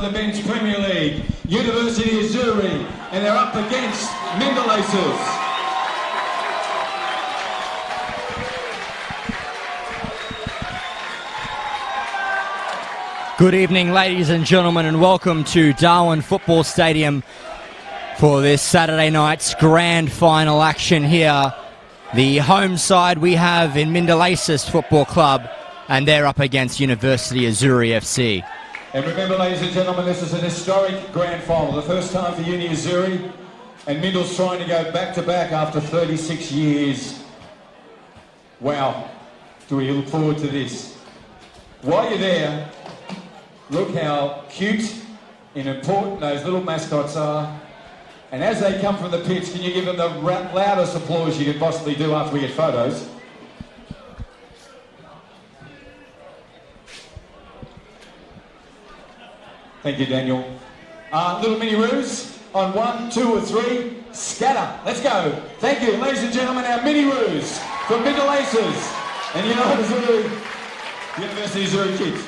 The Men's Premier League, University Azzurri, and they're up against Mindil Aces. Good evening, ladies and gentlemen, and welcome to Darwin Football Stadium for this Saturday night's grand final action here. The home side we have in Mindil Aces Football Club, and they're up against University Azzurri FC. And remember, ladies and gentlemen, this is an historic grand final. The first time for Uni Azzurri, and Mindil's trying to go back-to-back after 36 years. Wow, do we look forward to this. While you're there, look how cute and important those little mascots are. And as they come from the pitch, can you give them the loudest applause you could possibly do after we get photos? Thank you, Daniel. Little mini-roos on 1, 2 or 3. Scatter. Let's go. Thank you, ladies and gentlemen, our mini-roos from Mindil Aces and University Azzurri kids.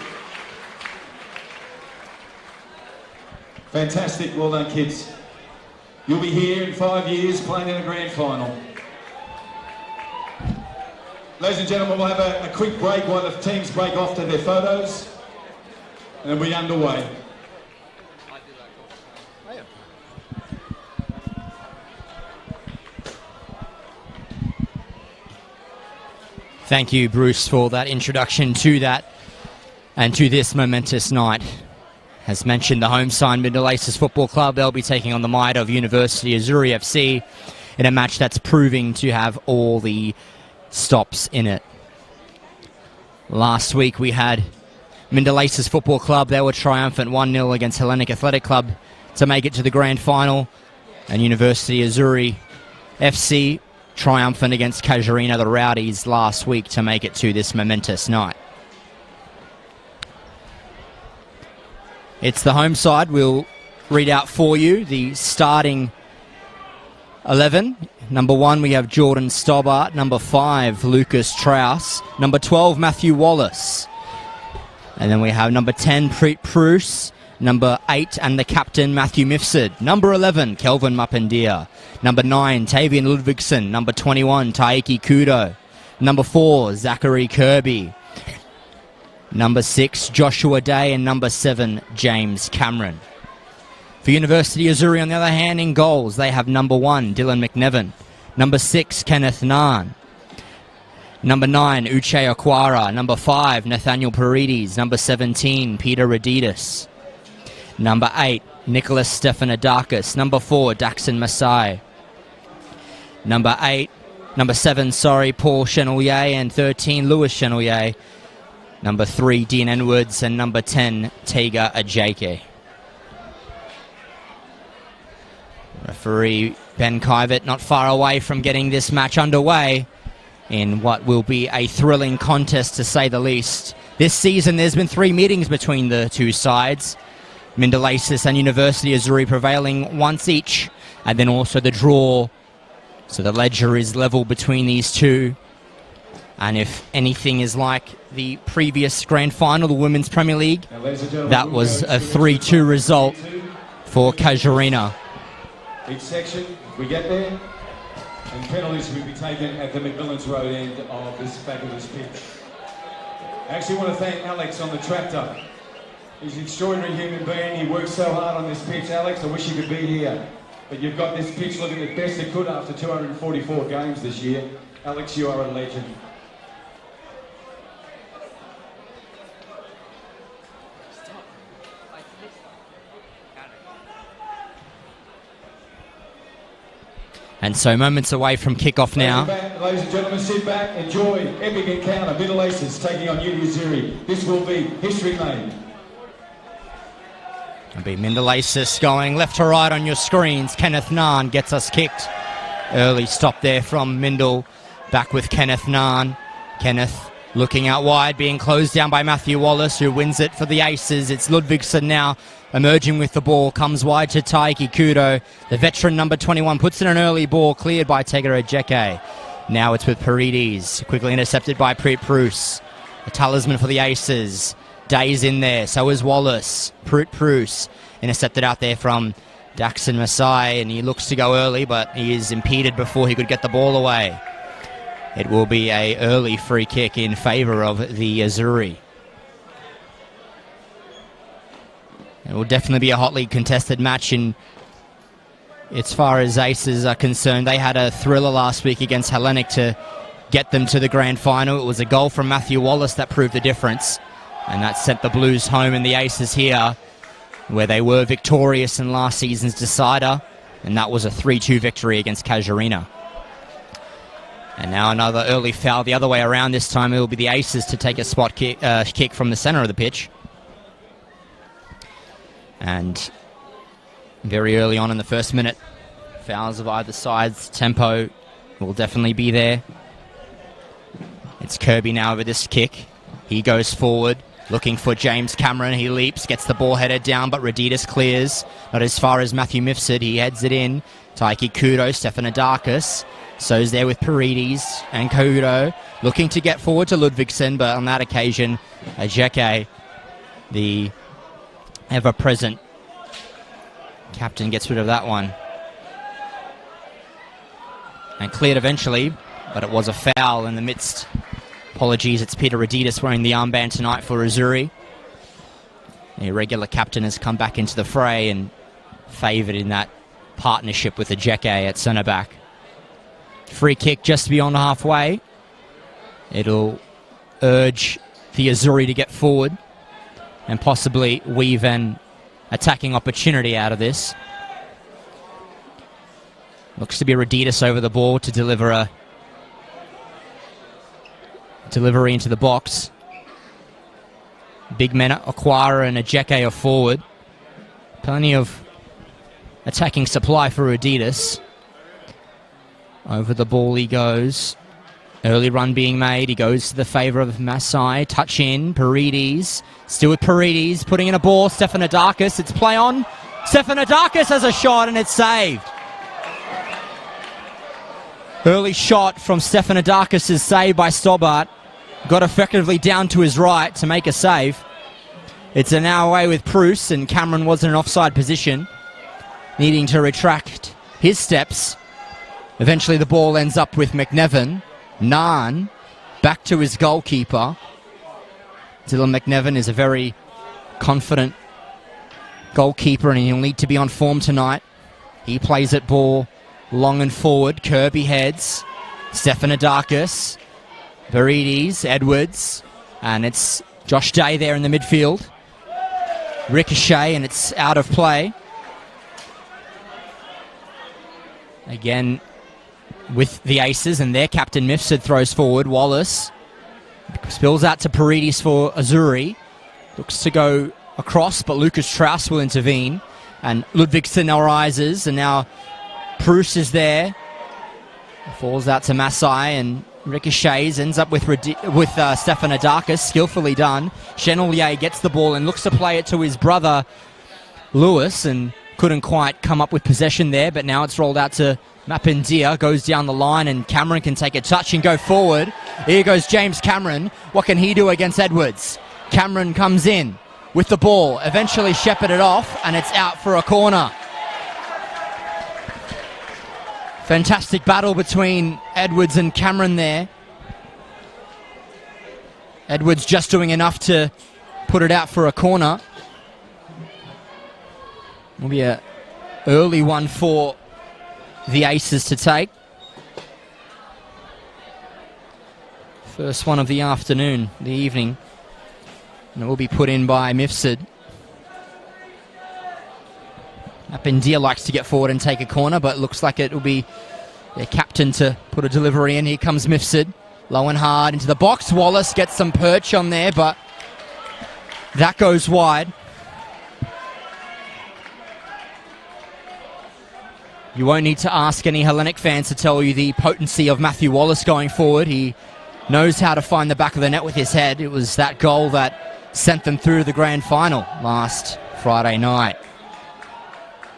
Fantastic. Well done, kids. You'll be here in 5 years playing in a grand final. Ladies and gentlemen, we'll have a quick break while the teams break off to their photos, and we'll be underway. Thank you, Bruce, for that introduction to that and to this momentous night. As mentioned, the home side Mindil Aces Football Club, they'll be taking on the might of University Azzurri FC in a match that's proving to have all the stops in it. Last week we had Mindil Aces Football Club. They were triumphant 1-0 against Hellenic Athletic Club to make it to the grand final. And University Azzurri FC triumphant against Casuarina, the Rowdies, last week to make it to this momentous night. It's the home side. We'll read out for you the starting 11. Number 1, we have Jordan Stobbart. Number 5, Lucas Traus. Number 12, Matthew Wallace. And then we have number 10, Preet Bruce. Number 8, and the captain, Matthew Mifsud. Number 11, Kelvin Mappendia. Number 9, Tavian Ludvigsen. Number 21, Taiki Kudo. Number 4, Zachary Kirby. Number 6, Joshua Day. And number 7, James Cameron. For University Azzurri, on the other hand, in goals, they have number 1, Dylan McNevin. Number 6, Kenneth Nahn. Number 9, Uche Aquara. Number 5, Nathaniel Paredes. Number 17, Peter Raditis. Number 8, Nicholas Stephanodakis. Number 4, Daxon Masai. Number 7, Paul Chenelier. And 13, Louis Chenelier. Number 3, Dean Edwards. And number 10, Tega Ajake. Referee Ben Kivett not far away from getting this match underway in what will be a thrilling contest, to say the least. This season there's been 3 meetings between the two sides. Mindil Aces and University Azzurri prevailing once each, and then also the draw. So the ledger is level between these two. And if anything is like the previous grand final, the Women's Premier League, that was a 3-2 result for Casuarina. Each section, we get there, and penalties will be taken at the McMillan's Road end of this fabulous pitch. I actually want to thank Alex on the tractor. He's an extraordinary human being. He works so hard on this pitch. Alex, I wish you could be here. But you've got this pitch looking the best it could after 244 games this year. Alex, you are a legend. And so moments away from kickoff now. Ladies and gentlemen, sit back, enjoy epic encounter. Mindil Aces taking on Uni Azzurri. This will be history made. It'll be Mindil Aces going left to right on your screens. Kenneth Nahn gets us kicked. Early stop there from Mindil. Back with Kenneth Nahn. Kenneth looking out wide, being closed down by Matthew Wallace, who wins it for the Aces. It's Ludvigsen now emerging with the ball. Comes wide to Taiki Kudo. The veteran number 21 puts in an early ball, cleared by Tegera Ejeke. Now it's with Paredes. Quickly intercepted by Preet Bruce. The talisman for the Aces. Day's in there. So is Wallace. Bruce intercepted out there from Daxon Masai, and he looks to go early, but he is impeded before he could get the ball away. It will be an early free kick in favour of the Azzurri. It will definitely be a hotly contested match in as far as Aces are concerned. They had a thriller last week against Hellenic to get them to the grand final. It was a goal from Matthew Wallace that proved the difference, and that sent the Blues home, and the Aces here, where they were victorious in last season's decider, and that was a 3-2 victory against Casuarina. And now another early foul the other way around. This time it will be the Aces to take a spot kick from the centre of the pitch. And very early on in the first minute, fouls of either side's tempo will definitely be there. It's Kirby now with this kick. He goes forward, looking for James Cameron. He leaps, gets the ball headed down, but Raditis clears. Not as far as Matthew Mifsud. He heads it in. Taiki Kudo, Stefanidakis. So's there with Paredes and Kudo, looking to get forward to Ludvigsen, but on that occasion, Ajeke, the ever-present captain, gets rid of that one. And cleared eventually, but it was a foul in the midst. Apologies, it's Peter Raditis wearing the armband tonight for Azzurri. The regular captain has come back into the fray and favoured in that partnership with Ajeke at centre-back. Free kick just beyond halfway. It'll urge the Azzurri to get forward and possibly weave an attacking opportunity out of this. Looks to be Raditis over the ball to deliver a delivery into the box. Big men, Aquara and Ajeke are forward. Plenty of attacking supply for Raditis. Over the ball he goes. Early run being made. He goes to the favour of Masai. Touch in. Paredes. Still with Paredes. Putting in a ball. Stefanidakis. It's play on. Stefanidakis has a shot and it's saved. Early shot from Stefanidakis is saved by Stobart. Got effectively down to his right to make a save. It's an hour away with Bruce, and Cameron was in an offside position, needing to retract his steps. Eventually the ball ends up with McNevin. Naan back to his goalkeeper. Dylan McNevin is a very confident goalkeeper, and he'll need to be on form tonight. He plays it ball long and forward. Kirby heads. Stefanidakis. Paredes. Edwards. And it's Josh Day there in the midfield. Ricochet, and it's out of play. Again, with the Aces, and their captain Mifsud throws forward. Wallace spills out to Paredes for Azzurri. Looks to go across, but Lucas Strauss will intervene. And Ludvigsen arises, and now Bruce is there. Falls out to Masai, and ricochets, ends up with Stefanidakis, skillfully done. Chenolier gets the ball and looks to play it to his brother Lewis, and couldn't quite come up with possession there, but now it's rolled out to Mapindia, goes down the line, and Cameron can take a touch and go forward. Here goes James Cameron. What can he do against Edwards? Cameron comes in with the ball, eventually shepherded off, and it's out for a corner. Fantastic battle between Edwards and Cameron there. Edwards just doing enough to put it out for a corner. Will be an early one for the Aces to take. First one of the afternoon, the evening. And it will be put in by Mifsud. Apindia likes to get forward and take a corner, but it looks like it will be their captain to put a delivery in. Here comes Mifsud. Low and hard into the box. Wallace gets some perch on there, but that goes wide. You won't need to ask any Hellenic fans to tell you the potency of Matthew Wallace going forward. He knows how to find the back of the net with his head. It was that goal that sent them through to the grand final last Friday night.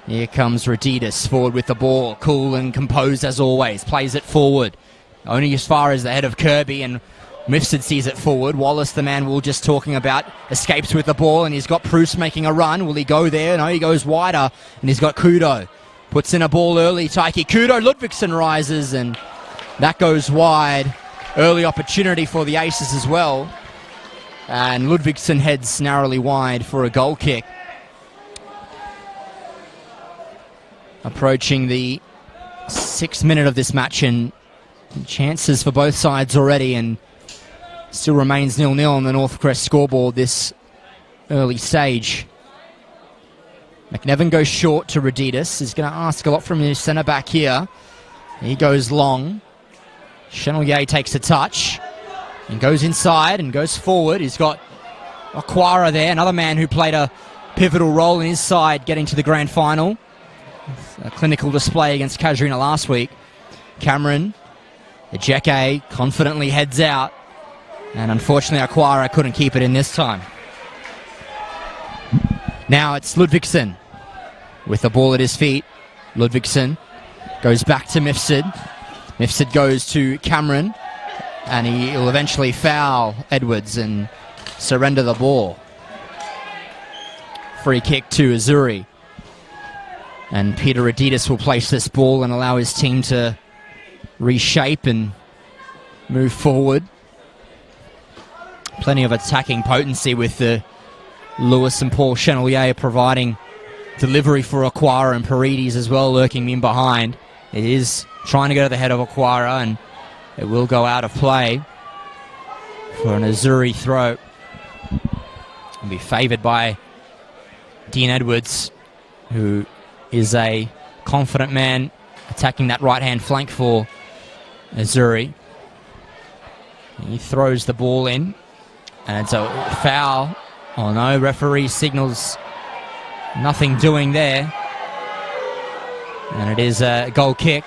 Here comes Raditis forward with the ball. Cool and composed as always. Plays it forward. Only as far as the head of Kirby, and Mifsud sees it forward. Wallace, the man we were just talking about, escapes with the ball, and he's got Bruce making a run. Will he go there? No, he goes wider, and he's got Kudo. Puts in a ball early. Taiki Kudo. Ludvigsen rises, and that goes wide. Early opportunity for the Aces as well. And Ludvigsen heads narrowly wide for a goal kick. Approaching the 6th minute of this match, and chances for both sides already, and still remains 0-0 on the Northcrest scoreboard this early stage. McNevin goes short to Raditis. He's going to ask a lot from his centre-back here. He goes long. Chenelier takes a touch and goes inside and goes forward. He's got Aquara there, another man who played a pivotal role in his side getting to the grand final. A clinical display against Casuarina last week. Cameron, Ejeke confidently heads out, and unfortunately Aquara couldn't keep it in this time. Now it's Ludvigsen with the ball at his feet. Ludvigsen goes back to Mifsud. Mifsud goes to Cameron, and he'll eventually foul Edwards and surrender the ball. Free kick to Azzurri. And Peter Raditis will place this ball and allow his team to reshape and move forward. Plenty of attacking potency with the Lewis and Paul Chenelier providing delivery for Aquara, and Paredes as well lurking in behind. It is trying to go to the head of Aquara, and it will go out of play for an Azzurri throw. It'll be favoured by Dean Edwards, who is a confident man attacking that right-hand flank for Azzurri. He throws the ball in, and it's a foul. Oh no, referee signals nothing doing there. And it is a goal kick.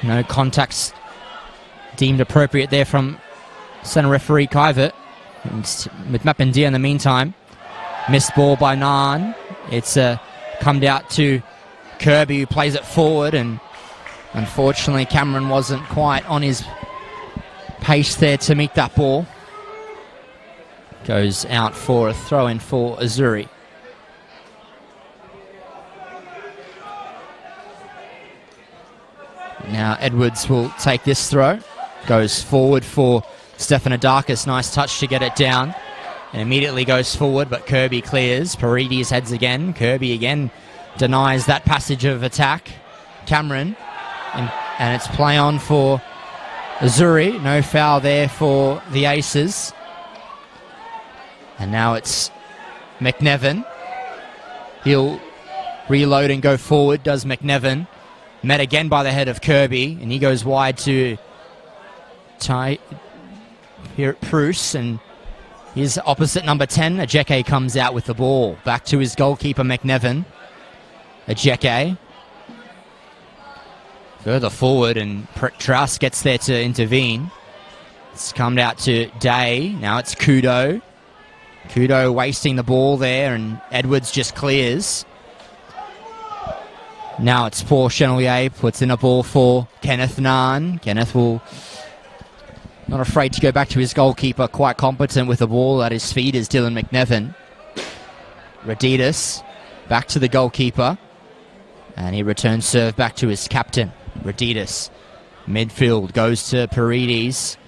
No contacts deemed appropriate there from centre referee Kuyvert. With Mapindia in the meantime. Missed ball by Naan. It's come out to Kirby, who plays it forward, and unfortunately Cameron wasn't quite on his pace there to meet that ball. Goes out for a throw-in for Azzurri. Now Edwards will take this throw. Goes forward for Stefanidakis. Nice touch to get it down. And immediately goes forward, but Kirby clears. Paredes heads again. Kirby again denies that passage of attack. Cameron. And it's play on for Azzurri. No foul there for the Aces. And now it's McNevin. He'll reload and go forward, does McNevin. Met again by the head of Kirby, and he goes wide to tie here at Bruce, and his opposite number 10, Ejeke, comes out with the ball. Back to his goalkeeper, McNevin. Ejeke. Further forward, and Traus gets there to intervene. It's come out to Day. Now it's Kudo. Kudo wasting the ball there, and Edwards just clears. Now it's Paul Chenelier, puts in a ball for Kenneth Naan. Kenneth will not afraid to go back to his goalkeeper, quite competent with the ball at his feet is Dylan McNevin. Raditis back to the goalkeeper, and he returns serve back to his captain, Raditis. Midfield goes to Paredes.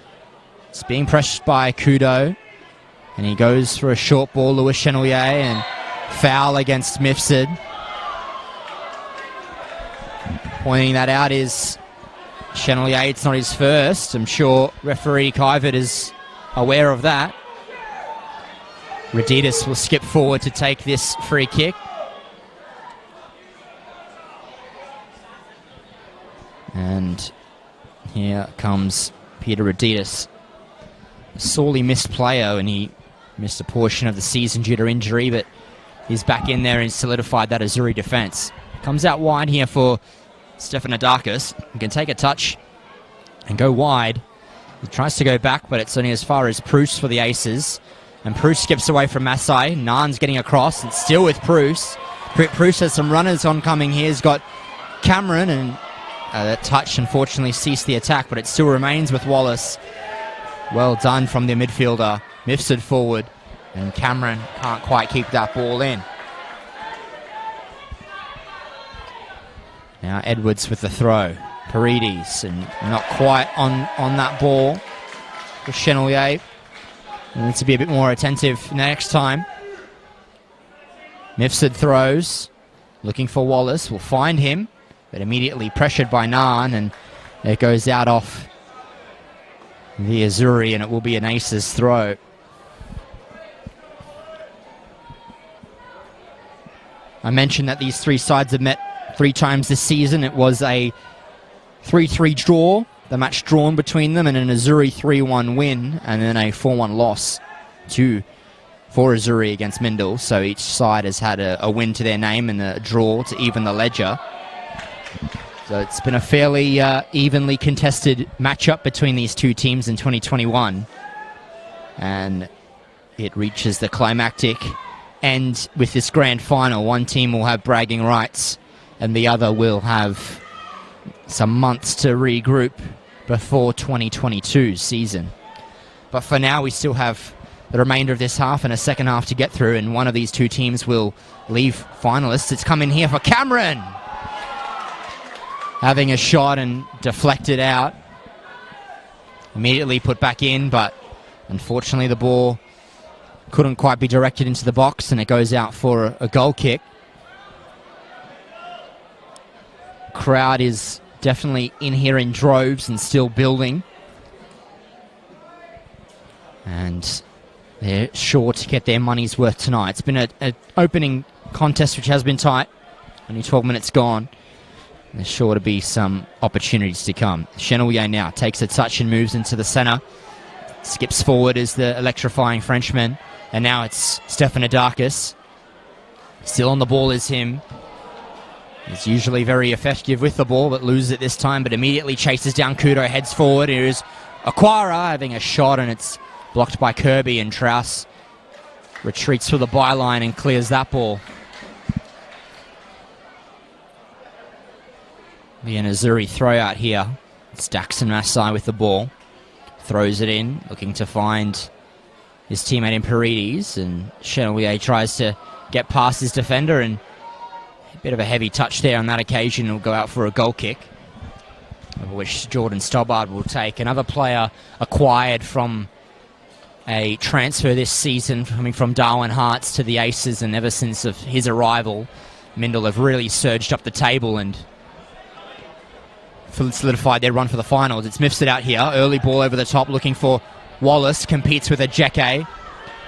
It's being pressured by Kudo, and he goes for a short ball, Louis Chenelier, and foul against Mifsud. Pointing that out is Chenelier. It's not his first. I'm sure referee Kuyvert is aware of that. Raditis will skip forward to take this free kick. And here comes Peter Raditis. A sorely missed player, and he missed a portion of the season due to injury, but he's back in there and solidified that Azzurri defence. Comes out wide here for Stefanidakis. He can take a touch and go wide. He tries to go back, but it's only as far as Bruce for the Aces. And Bruce skips away from Masai. Naan's getting across. It's still with Bruce. Bruce has some runners oncoming here. He's got Cameron, and That touch unfortunately ceased the attack, but it still remains with Wallace. Well done from the midfielder. Mifsud forward, and Cameron can't quite keep that ball in. Now Edwards with the throw. Paredes, and not quite on that ball for Chenelier. Needs to be a bit more attentive next time. Mifsud throws, looking for Wallace, will find him, but immediately pressured by Naan, and it goes out off the Azzurri, and it will be an Aces throw. I mentioned that these three sides have met 3 times this season. It was a 3-3 draw, the match drawn between them, and an Azzurri 3-1 win, and then a 4-1 loss for Azzurri against Mindil. So each side has had a win to their name and a draw to even the ledger. So it's been a fairly evenly contested matchup between these two teams in 2021. And it reaches the climactic end with this grand final. One team will have bragging rights and the other will have some months to regroup before 2022 season. But for now, we still have the remainder of this half and a second half to get through, and one of these two teams will leave finalists. It's come in here for Cameron, having a shot and deflected out. Immediately put back in, but unfortunately the ball couldn't quite be directed into the box, and it goes out for a goal kick. Crowd is definitely in here in droves and still building. And they're sure to get their money's worth tonight. It's been an opening contest which has been tight. Only 12 minutes gone. There's sure to be some opportunities to come. Chenelier now takes a touch and moves into the centre. Skips forward as the electrifying Frenchman. And now it's Stefanidakis. Still on the ball is him. He's usually very effective with the ball, but loses it this time, but immediately chases down Kudo, heads forward. Here's Aquara having a shot, and it's blocked by Kirby, and Trauss retreats to the byline and clears that ball. The Azzurri throw out here. It's Daxon Massai with the ball. Throws it in, looking to find his teammate in Paredes, and Chenelier tries to get past his defender, and a bit of a heavy touch there on that occasion. Will go out for a goal kick, which Jordan Stobbart will take. Another player acquired from a transfer this season, coming from Darwin Hearts to the Aces, and ever since of his arrival, Mindil have really surged up the table and solidified their run for the finals. It's Mifsud out here, early ball over the top, looking for Wallace, competes with Ajeke.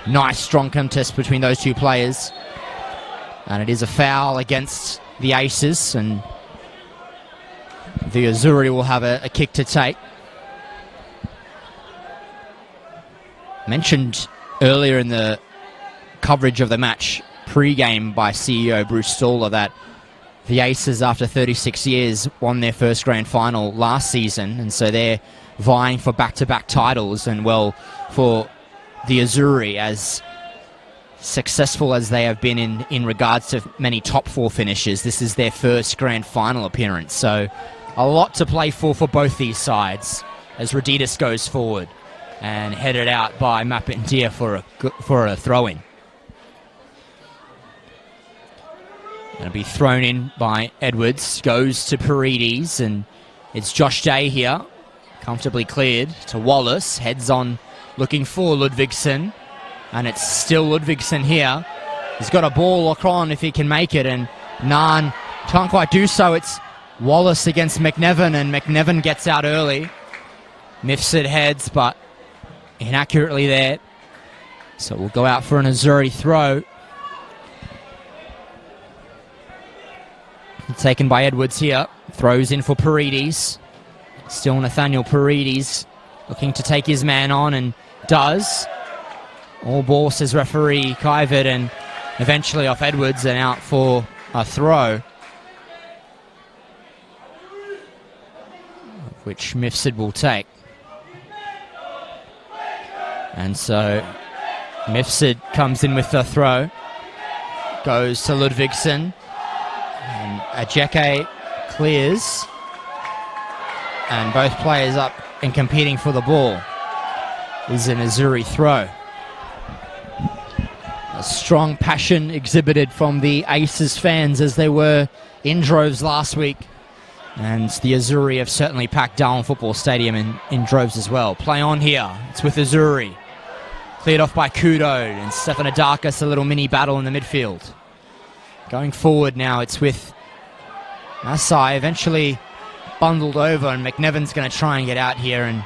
Nice strong contest between those two players. And it is a foul against the Aces, and the Azzurri will have a kick to take. Mentioned earlier in the coverage of the match pre-game by CEO Bruce Staller that the Aces, after 36 years, won their first grand final last season, and so they're vying for back-to-back titles. And well, for the Azzurri, as successful as they have been in regards to many top 4 finishes, this is their first grand final appearance. So a lot to play for both these sides as Raditis goes forward and headed out by Mapindia for a throw-in. Going to be thrown in by Edwards, goes to Paredes, and it's Josh Day here, comfortably cleared to Wallace, heads on looking for Ludvigsson, and it's still Ludvigsson here. He's got a ball lock on if he can make it, and Naan can't quite do so. It's Wallace against McNevin, and McNevin gets out early. Mifsud heads, but inaccurately there. So we'll go out for an Azzurri throw. Taken by Edwards here. Throws in for Paredes. Still Nathaniel Paredes looking to take his man on, and does. All ball, says referee Kivett, and eventually off Edwards and out for a throw, which Mifsud will take. And so Mifsud comes in with the throw. Goes to Ludvigsson. And Ajeke clears. and both players up and competing for the ball. Is an Azzurri throw. A strong passion exhibited from the Aces fans as they were in droves last week. And the Azzurri have certainly packed Darwin Football Stadium in droves as well. Play on here. It's with Azzurri. Cleared off by Kudo and Stefanidakis, a little mini battle in the midfield. Going forward now, it's with Masai, eventually bundled over, and McNevon's going to try and get out here and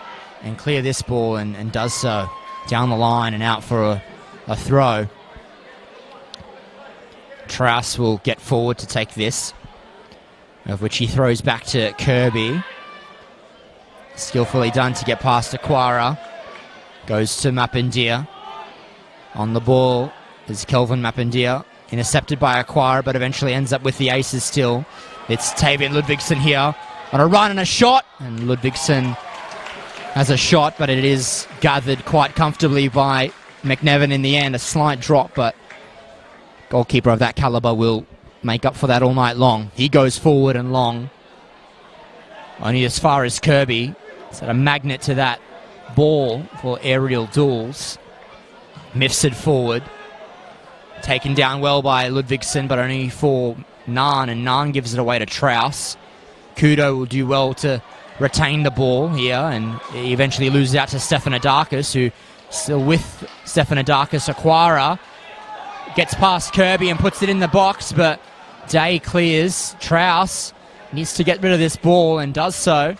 clear this ball, and does so. Down the line and out for a throw. Traus will get forward to take this, of which he throws back to Kirby. Skillfully done to get past Aquara. Goes to Mapindia. On the ball is Kelvin Mapindia. Intercepted by Aquara, but eventually ends up with the Aces still. It's Tavian Ludvigsson here on a run and a shot. And Ludvigsson has a shot, but it is gathered quite comfortably by McNevon in the end. A slight drop, but goalkeeper of that caliber will make up for that all night long. He goes forward and long. Only as far as Kirby. It's a magnet to that ball for aerial duels. Mifsud forward. Taken down well by Ludvigsson, but only for Nan, and Nan gives it away to Traus. Kudo will do well to retain the ball here, and he eventually loses out to Stefanidakis, who still with Stefanidakis. Aquara gets past Kirby and puts it in the box, but Day clears. Traus needs to get rid of this ball and does so.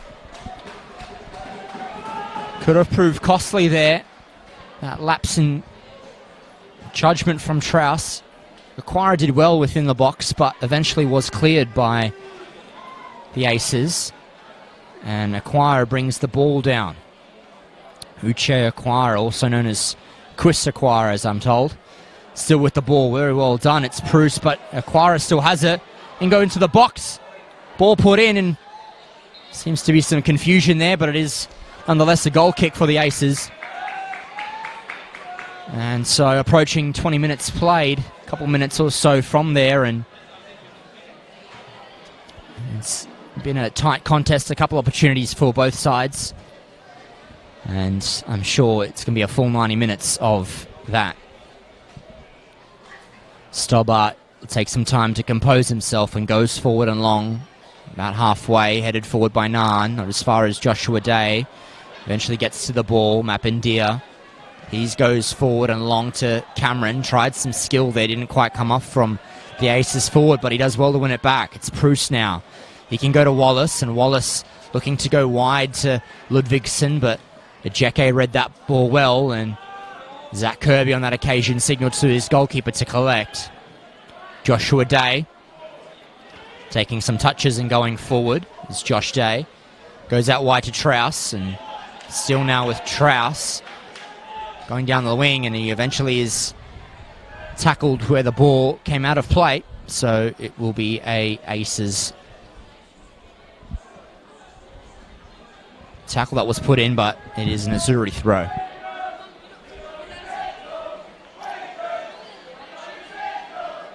Could have proved costly there. That lapse in judgment from Traus. Aquara did well within the box, but eventually was cleared by the Aces. And Aquara brings the ball down. Uche Aquara, also known as Chris Aquara, as I'm told. Still with the ball, very well done. It's Bruce, but Aquara still has it. And go into the box. Ball put in, and seems to be some confusion there, but it is nonetheless a goal kick for the Aces. And so approaching 20 minutes played, a couple minutes or so from there, and it's been a tight contest, a couple opportunities for both sides. And I'm sure it's going to be a full 90 minutes of that. Stobart will take some time to compose himself and goes forward and long. About halfway, headed forward by Nan, not as far as Joshua Day. Eventually gets to the ball, Mapindia. He goes forward and long to Cameron. Tried some skill there, didn't quite come off from the Aces forward, but he does well to win it back. It's Proust now. He can go to Wallace, and Wallace looking to go wide to Ludvigsson, but Ejeke read that ball well, and Zach Kirby on that occasion signaled to his goalkeeper to collect. Joshua Day taking some touches and going forward is Josh Day. Goes out wide to Traus, and still now with Traus going down the wing, and he eventually is tackled where the ball came out of play, so it will be a Aces tackle that was put in, but it is an Azzurri throw.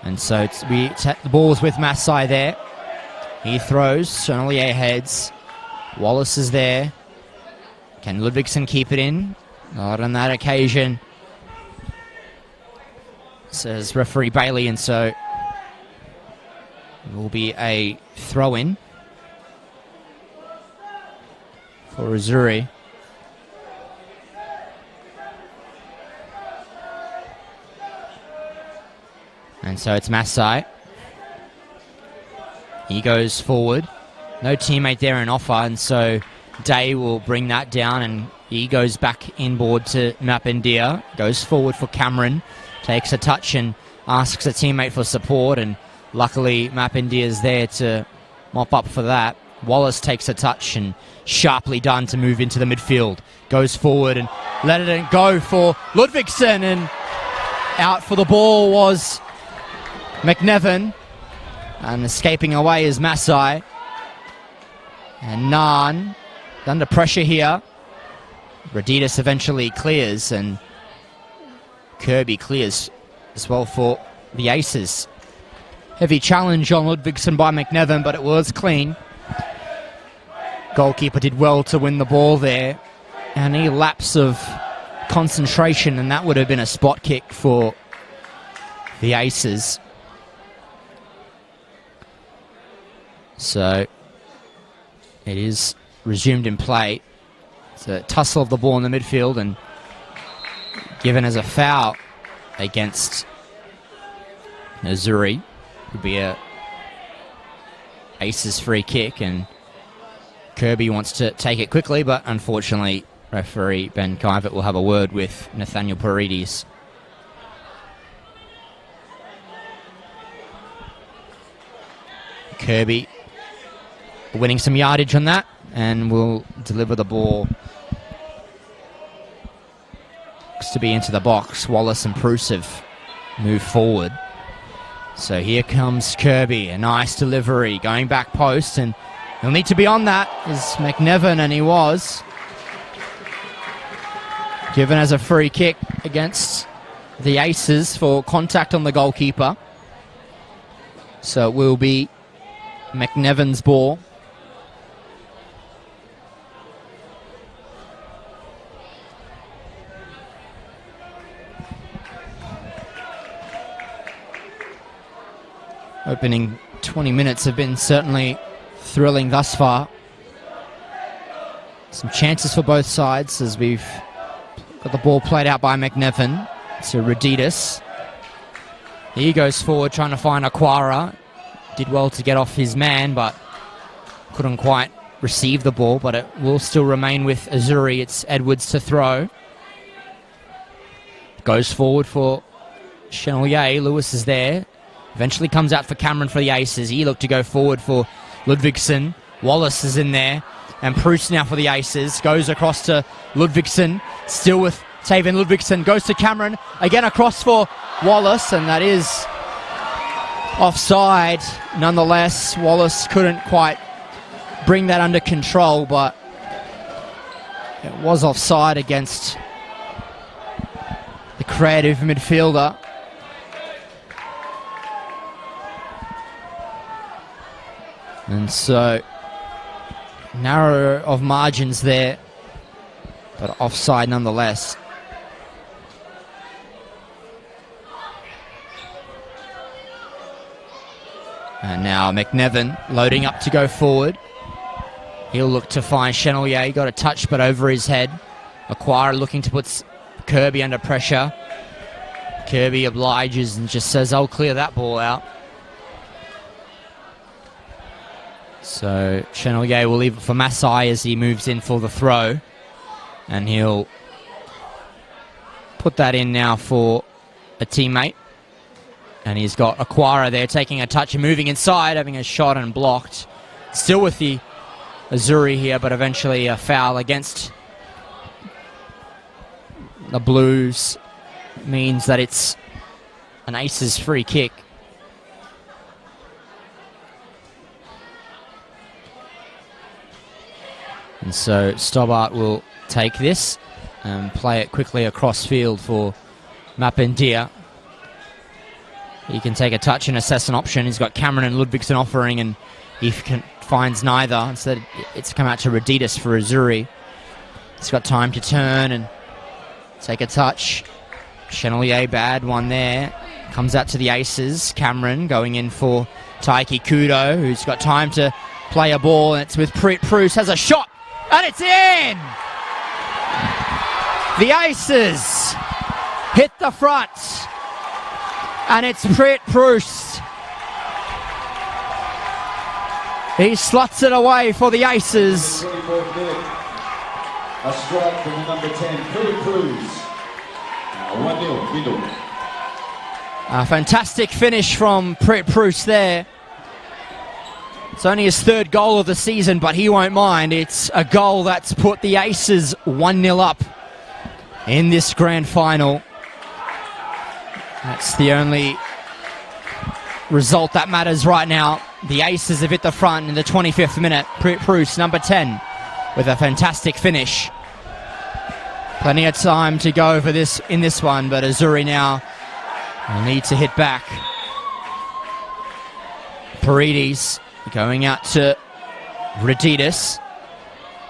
And so the ball is with Masai there. He throws, Sonalier heads. Wallace is there. Can Ludvigsson keep it in? Not on that occasion, says referee Bailey, and so it will be a throw-in for Azzurri. And so it's Masai. He goes forward. No teammate there in offer, and so Day will bring that down, and he goes back inboard to Mapindia. Goes forward for Cameron. Takes a touch and asks a teammate for support, and luckily Mapindia is there to mop up for that. Wallace takes a touch and sharply done to move into the midfield. Goes forward and let it go for Ludvigsson, and out for the ball was McNevon, and escaping away is Masai. And Nan under pressure here. Radidas eventually clears, and Kirby clears as well for the Aces. Heavy challenge on Ludvigsson by McNevon, but it was clean. Goalkeeper did well to win the ball there. And a lapse of concentration, and that would have been a spot kick for the Aces. So it is resumed in play. It's a tussle of the ball in the midfield and given as a foul against Azzurri. Would be a Aces free kick, and Kirby wants to take it quickly, but unfortunately referee Ben Kivett will have a word with Nathaniel Paredes. Kirby winning some yardage on that and will deliver the ball to be into the box. Wallace and Bruce have moved forward. So here comes Kirby, a nice delivery, going back post, and he'll need to be on that, is McNevin, and he was. Given as a free kick against the Aces for contact on the goalkeeper. So it will be McNevin's ball. Opening 20 minutes have been certainly thrilling thus far. Some chances for both sides as we've got the ball played out by McNevin to Reditis. He goes forward trying to find Aquara. Did well to get off his man, but couldn't quite receive the ball, but it will still remain with Azzurri. It's Edwards to throw. Goes forward for Chenelier. Lewis is there. Eventually comes out for Cameron for the Aces. He looked to go forward for Ludvigsen. Wallace is in there. And Proust now for the Aces. Goes across to Ludvigsen. Still with Taven Ludvigsen. Goes to Cameron. Again across for Wallace. And that is offside. Nonetheless, Wallace couldn't quite bring that under control. But it was offside against the creative midfielder. And so, narrow of margins there, but offside nonetheless. And now McNevin loading up to go forward. He'll look to find Chenelier. He got a touch, but over his head. Aquara looking to put Kirby under pressure. Kirby obliges and just says, I'll clear that ball out. So Chenelier will leave it for Masai as he moves in for the throw. And he'll put that in now for a teammate. And he's got Aquara there taking a touch and moving inside, having a shot and blocked. Still with the Azzurri here, but eventually a foul against the Blues means that it's an Aces free kick. And so Stobbart will take this and play it quickly across field for Mapendia. He can take a touch and assess an option. He's got Cameron and Ludvigsen offering, and he finds neither. Instead, it's come out to Reditis for Azzurri. He's got time to turn and take a touch. Chenelier, bad one there. Comes out to the Aces. Cameron going in for Taiki Kudo, who's got time to play a ball, and it's with Proust, has a shot. And it's in! The Aces hit the front. And it's Proust. He slots it away for the Aces. A strike from the number 10, Proust. 1-0, Mindil. A fantastic finish from Proust there. It's only his third goal of the season, but he won't mind. It's a goal that's put the Aces 1-0 up in this grand final. That's the only result that matters right now. The Aces have hit the front in the 25th minute. Proust, number 10, with a fantastic finish. Plenty of time to go over this in this one, but Azzurri now will need to hit back. Paredes going out to Reditis.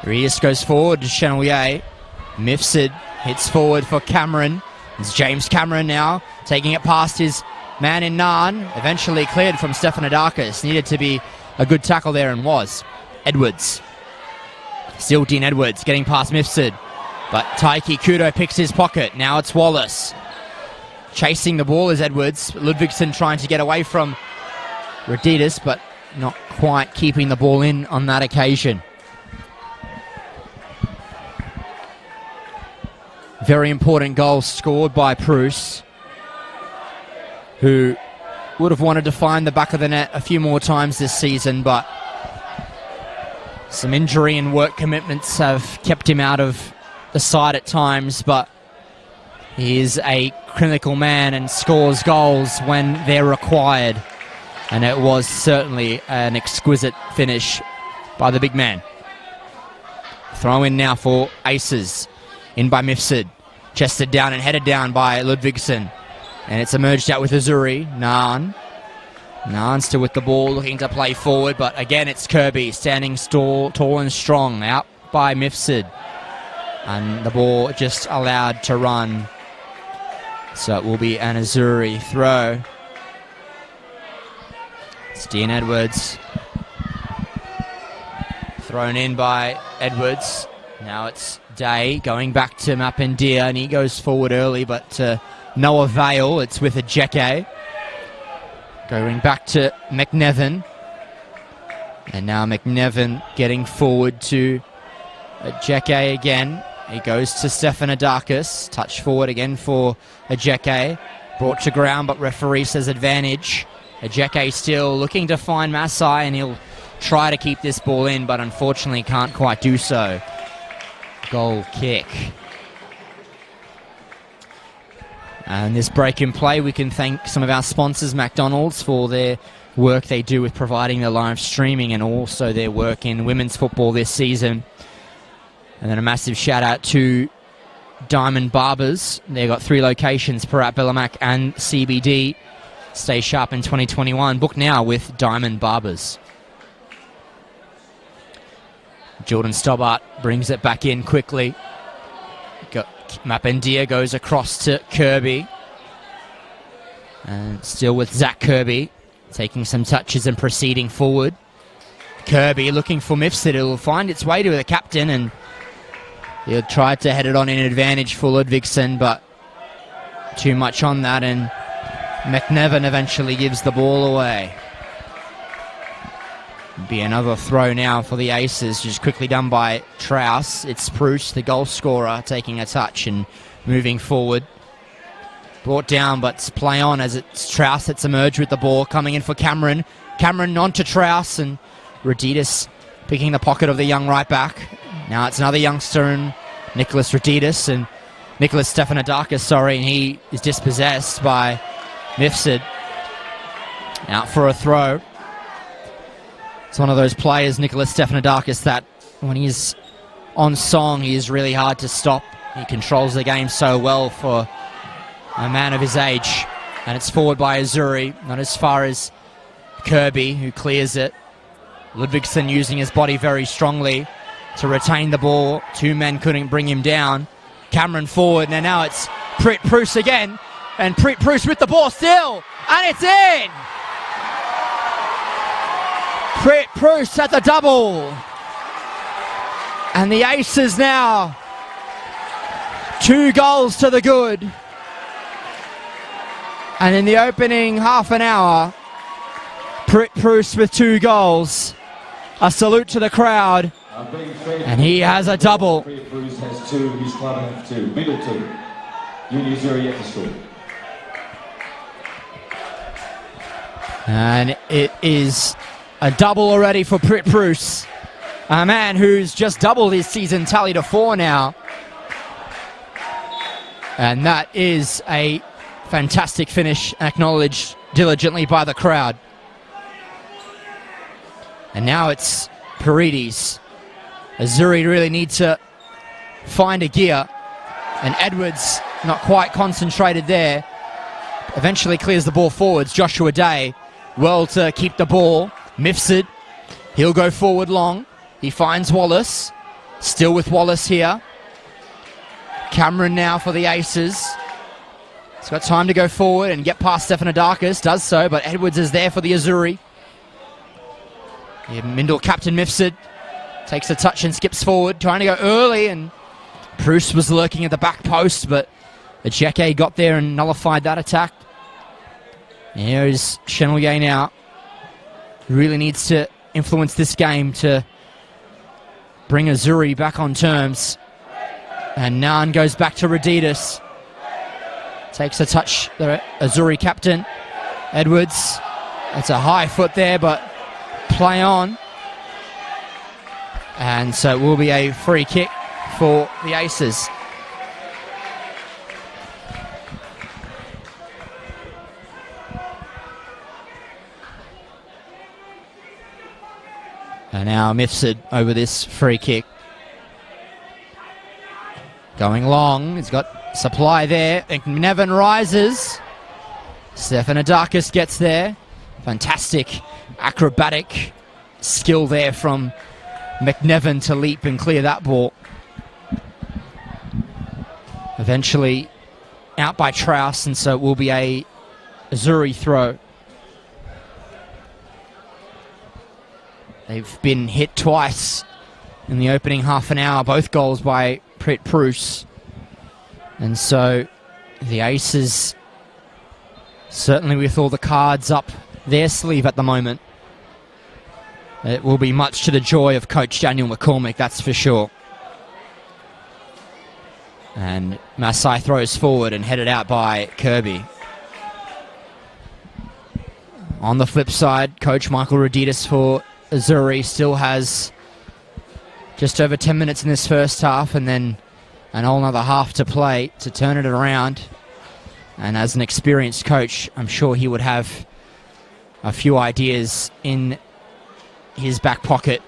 Reus goes forward to Chenelier. Mifsud hits forward for Cameron. It's James Cameron now, taking it past his man in Narn. Eventually cleared from Stefanidakis. Needed to be a good tackle there and was. Edwards. Still Dean Edwards getting past Mifsud. But Taiki Kudo picks his pocket. Now it's Wallace. Chasing the ball is Edwards. Ludvigsen trying to get away from Raditis, but not quite keeping the ball in on that occasion. Very important goal scored by Bruce, who would have wanted to find the back of the net a few more times this season, but some injury and work commitments have kept him out of the side at times, but he is a clinical man and scores goals when they're required. And it was certainly an exquisite finish by the big man. Throw in now for Aces. In by Mifsud. Chested down and headed down by Ludvigsen. And it's emerged out with Azzurri. Narn still with the ball, looking to play forward. But again, it's Kirby standing tall and strong. Out by Mifsud. And the ball just allowed to run. So it will be an Azzurri throw. It's Dean Edwards. Thrown in by Edwards. Now it's Day going back to Mapendia, and he goes forward early, but to no avail. It's with Ajeke. Going back to McNevin. And now McNevin getting forward to Ajeke again. He goes to Stefanidakis. Touch forward again for Ajeke. Brought to ground, but referee says advantage. Ajeke still looking to find Masai, and he'll try to keep this ball in, but unfortunately can't quite do so. Goal kick. And this break in play, we can thank some of our sponsors, McDonald's, for their work they do with providing the live streaming and also their work in women's football this season. And then a massive shout out to Diamond Barbers. They've got 3 locations, Parat, Bellamac and CBD. Stay sharp in 2021. Book now with Diamond Barbers. Jordan Stobbart brings it back in quickly. Mapendia goes across to Kirby. And still with Zach Kirby, taking some touches and proceeding forward. Kirby looking for Mifsud. It'll find its way to the captain, and he'll try to head it on in advantage for Ludvigsen, but too much on that, and McNevin eventually gives the ball away. Be another throw now for the Aces, just quickly done by Trauss. It's Bruce, the goal scorer, taking a touch and moving forward. Brought down, but it's play on as it's Trauss that's emerged with the ball, coming in for Cameron. Cameron on to Trauss, and Raditis picking the pocket of the young right back. Now it's another youngster, and Nicholas Raditis, and Nicholas Stefanidakis, and he is dispossessed by Mifsud. Out for a throw. It's one of those players, Nicholas Stefanidakis, that when he's on song, he is really hard to stop. He controls the game so well for a man of his age. And it's forward by Azzurri, not as far as Kirby, who clears it. Ludvigsen using his body very strongly to retain the ball. 2 men couldn't bring him down. Cameron forward, and now it's Bruce again. And Bruce with the ball still, and it's in! Bruce at the double. And the Aces now 2 goals to the good. And in the opening half an hour, Bruce with 2 goals. A salute to the crowd. And he has a double. Bruce has 2, his club have 2. Mindil 2. Uni Azzurri yet to score. And it is a double already for Bruce. A man who's just doubled his season tally to 4 now. And that is a fantastic finish, acknowledged diligently by the crowd. And now it's Paredes. Azzurri really need to find a gear. And Edwards not quite concentrated there. Eventually clears the ball forwards. Joshua Day well to keep the ball. Mifsud, he'll go forward long. He finds Wallace. Still with Wallace here. Cameron now for the Aces. He's got time to go forward and get past Stefanidakis. Does so, but Edwards is there for the Azzurri. Mindil captain Mifsud takes a touch and skips forward, trying to go early, and Bruce was lurking at the back post, but Ajeke got there and nullified that attack. Here's Chenelier now. Really needs to influence this game to bring Azzurri back on terms. And Nan goes back to Raditis. Takes a touch, the Azzurri captain. Edwards. It's a high foot there, but play on. And so it will be a free kick for the Aces. And now Mifsud over this free kick. Going long, he's got supply there. McNevin rises. Stefanidakis gets there. Fantastic acrobatic skill there from McNevin to leap and clear that ball. Eventually out by Trouse, and so it will be a Azzurri throw. They've been hit twice in the opening half an hour, both goals by Prit Bruce. And so the Aces, certainly with all the cards up their sleeve at the moment, it will be much to the joy of coach Daniel McCormick, that's for sure. And Masai throws forward and headed out by Kirby. On the flip side, coach Michael Raditis for Azzurri still has just over 10 minutes in this first half, and then an whole another half to play to turn it around. And as an experienced coach, I'm sure he would have a few ideas in his back pocket.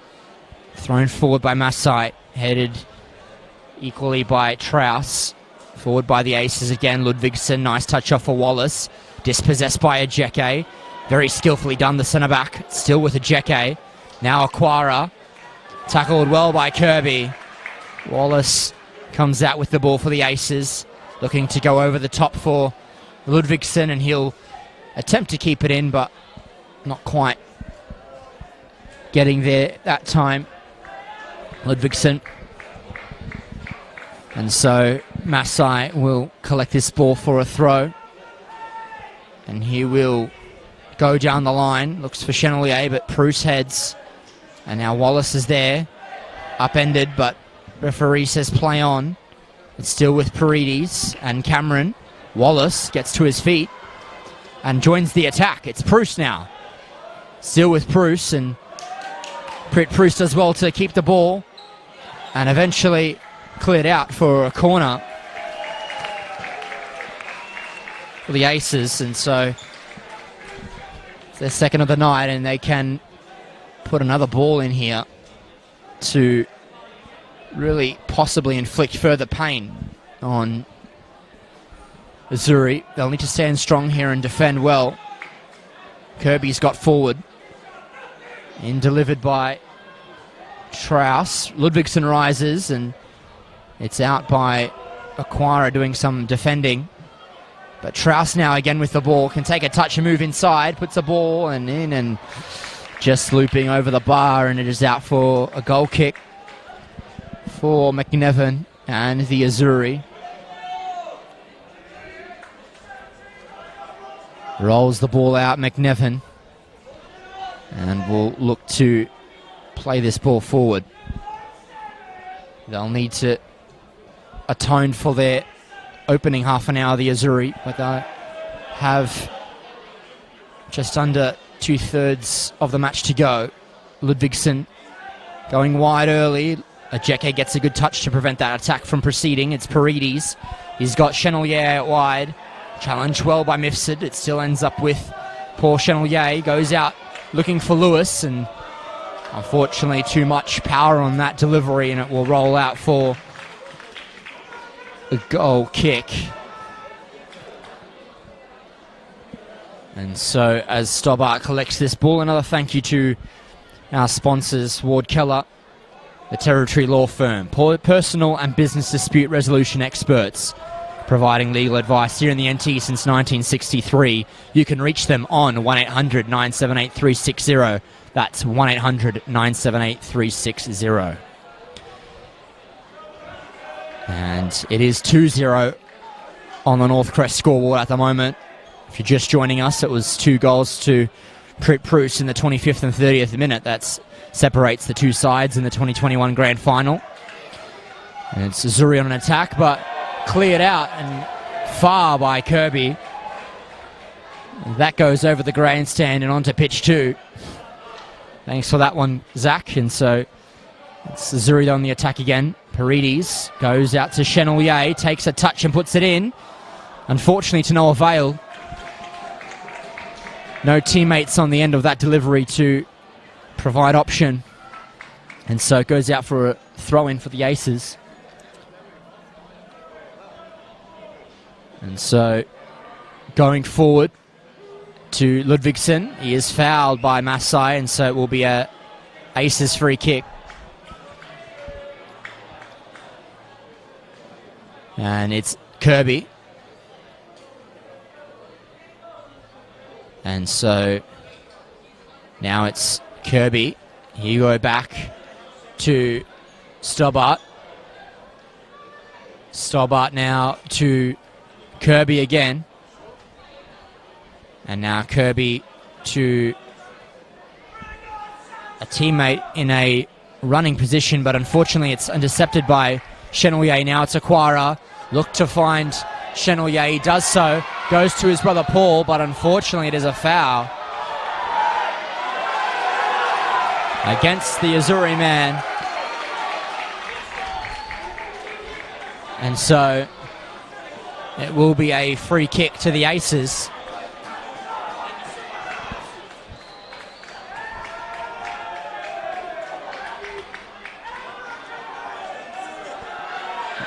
Thrown forward by Masai, headed equally by Trouse. Forward by the Aces again, Ludvigsson, nice touch off for Wallace. Dispossessed by Ajeke. Very skillfully done, the centre-back, still with Ajeke. Now Aquara, tackled well by Kirby. Wallace comes out with the ball for the Aces, looking to go over the top for Ludvigsson, and he'll attempt to keep it in, but not quite getting there that time. Ludvigsson. And so Masai will collect this ball for a throw. And he will go down the line. Looks for Chenelier, but Bruce heads. And now Wallace is there. Upended, but referee says play on. It's still with Paredes and Cameron. Wallace gets to his feet and joins the attack. It's Bruce now. Still with Bruce, and Bruce does well to keep the ball. And eventually cleared out for a corner for the Aces. And so it's their second of the night, and they can put another ball in here to really possibly inflict further pain on Azzurri. They'll need to stand strong here and defend well. Kirby's got forward. In delivered by Trouse. Ludvigsson rises, and it's out by Aquara doing some defending. But Trouse now again with the ball, can take a touch and move inside, puts the ball and in, and just looping over the bar, and it is out for a goal kick for McNevin and the Azzurri. Rolls the ball out, McNevin, and will look to play this ball forward. They'll need to atone for their opening half an hour, the Azzurri, but they have just under 2/3 of the match to go. Ludvigsson going wide early. Ajeke gets a good touch to prevent that attack from proceeding. It's Paredes. He's got Chenelier out wide. Challenged well by Mifsud. It still ends up with poor Chenelier. Goes out looking for Lewis, and unfortunately too much power on that delivery, and it will roll out for a goal kick. And so as Stobart collects this ball, another thank you to our sponsors, Ward Keller, the Territory Law Firm, personal and business dispute resolution experts, providing legal advice here in the NT since 1963. You can reach them on 1-800-978-360. That's 1-800-978-360. And it is 2-0 on the North Crest scoreboard at the moment. If you're just joining us, it was 2 goals to Prit Bruce in the 25th and 30th minute. That separates the two sides in the 2021 Grand Final. And it's Azzurri on an attack, but cleared out and far by Kirby. That goes over the grandstand and onto pitch 2. Thanks for that one, Zach. And so it's Azzurri on the attack again. Paredes goes out to Chenelier, takes a touch and puts it in. Unfortunately to no avail. No teammates on the end of that delivery to provide option. And so it goes out for a throw-in for the Aces. And so going forward to Ludvigsson. He is fouled by Masai, and so it will be a Aces free kick. And it's Kirby. And so now it's Kirby. Here you go back to Stobart. Stobart now to Kirby again. And now Kirby to a teammate in a running position, but unfortunately it's intercepted by Chenelier. Now it's Aquara. Look to find Chenelier. He does so. Goes to his brother Paul, but unfortunately it is a foul against the Azzurri man. And so it will be a free kick to the Aces.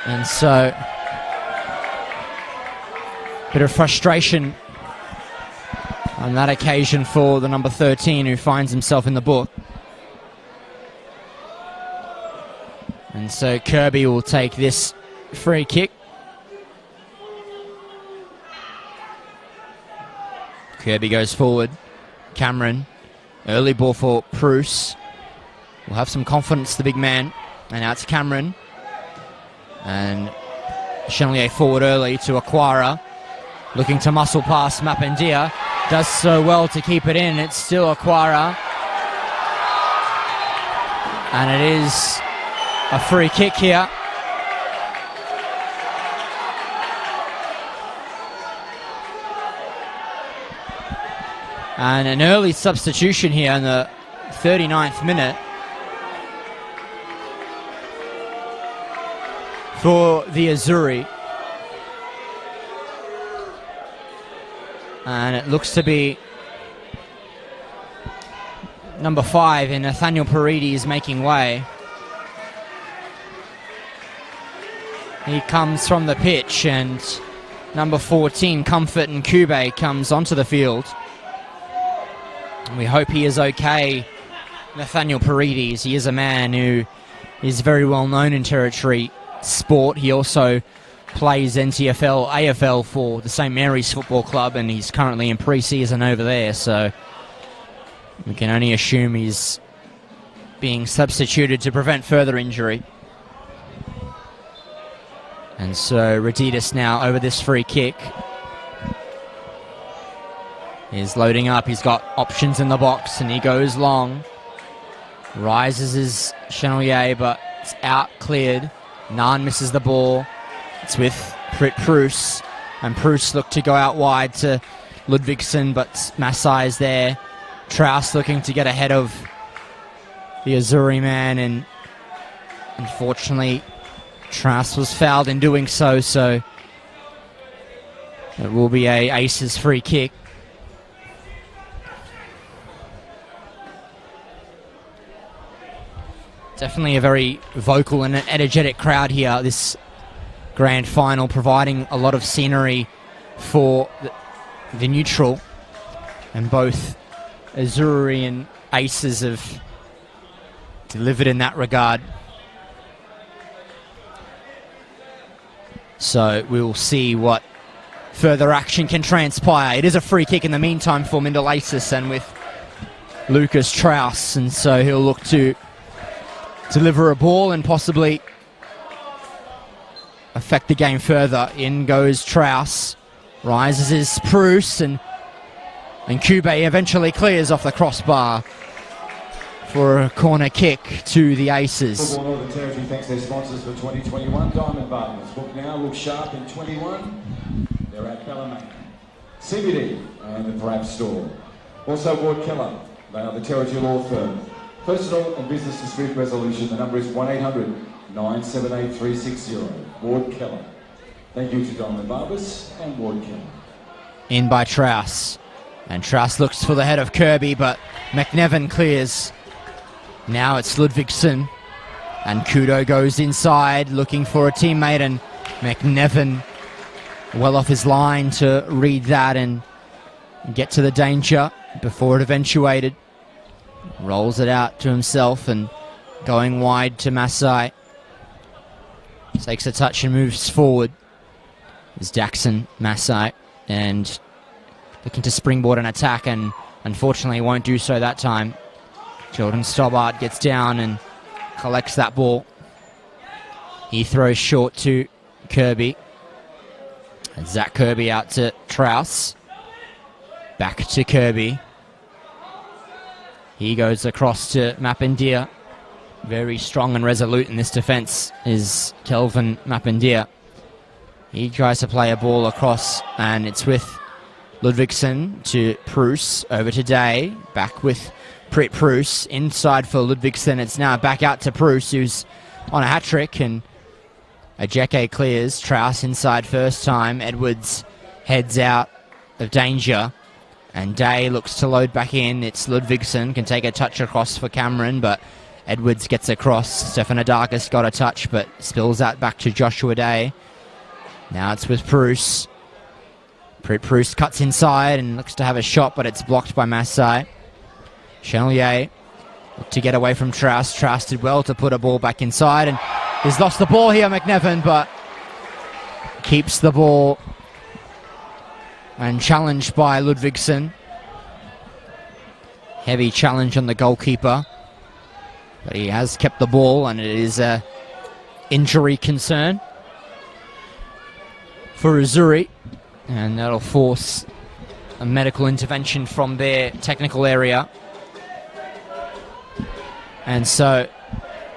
And so bit of frustration on that occasion for the number 13 who finds himself in the book. And so Kirby will take this free kick. Kirby goes forward. Cameron. Early ball for Bruce. Will have some confidence, the big man. And now it's Cameron. And Chenelier forward early to Aquara. Looking to muscle past Mapandia. Does so well to keep it in. It's still Aquara. And it is a free kick here. And an early substitution here in the 39th minute for the Azzurri. And it looks to be number 5 in Nathaniel Paredes making way. He comes from the pitch, and number 14, Comfort and Kube, comes onto the field. And we hope he is okay, Nathaniel Paredes. He is a man who is very well known in Territory sport. He also plays NTFL, AFL for the St. Mary's Football Club, and he's currently in pre-season over there, so we can only assume he's being substituted to prevent further injury. And so Raditis now over this free kick. He's loading up, he's got options in the box, and he goes long. Rises his Chenelier, but it's out, cleared. Nan misses the ball. It's with Prit Bruce, and Bruce looked to go out wide to Ludvigsson, but Masai is there. Traus looking to get ahead of the Azzurri man, and unfortunately Traus was fouled in doing so, so it will be a Aces free kick. Definitely a very vocal and energetic crowd here, this Grand Final, providing a lot of scenery for the neutral, and both Azzurri and Aces have delivered in that regard. So we'll see what further action can transpire. It is a free kick in the meantime for Mindil Aces and with Lucas Strauss, and so he'll look to deliver a ball and possibly affect the game further. In goes Strauss, rises is Bruce, and Kube eventually clears off the crossbar for a corner kick to the Aces. Football Northern Territory thanks their sponsors for 2021. Diamond Barbers. Look now, look sharp in 21. They're at Balmain, CBD and the Parap store. Also Ward Keller. They are the Territory Law Firm. Personal and business dispute resolution. The number is 1-800-978-360. Ward Keller. Thank you to Diamond Barbers and Ward Keller. In by Strauss. And Strauss looks for the head of Kirby, but McNevin clears. Now it's Ludvigsen. And Kudo goes inside looking for a teammate, and McNevin well off his line to read that and get to the danger before it eventuated. Rolls it out to himself and going wide to Masai. Takes a touch and moves forward. Is Daxon Masai and looking to springboard an attack, and unfortunately won't do so that time. Jordan Stobbart gets down and collects that ball. He throws short to Kirby. And Zach Kirby out to Strauss. Back to Kirby. He goes across to Mapindia. Very strong and resolute in this defence is Kelvin Mapindia. He tries to play a ball across, and it's with Ludvigsen to Bruce. Over to Day. Back with Prit Bruce. Inside for Ludvigsen. It's now back out to Bruce, who's on a hat-trick, and Ajeke clears. Strauss inside first time. Edwards heads out of danger. And Day looks to load back in. It's Ludvigsen. Can take a touch across for Cameron, but Edwards gets across. Stefanidakis got a touch, but spills that back to Joshua Day. Now it's with Bruce. Bruce cuts inside and looks to have a shot, but it's blocked by Masai. Chenelier to get away from Strauss. Strauss did well to put a ball back inside, and he's lost the ball here, McNevin, but keeps the ball and challenged by Ludvigsen. Heavy challenge on the goalkeeper, but he has kept the ball, and it is a injury concern for Azzurri, and that'll force a medical intervention from their technical area. And so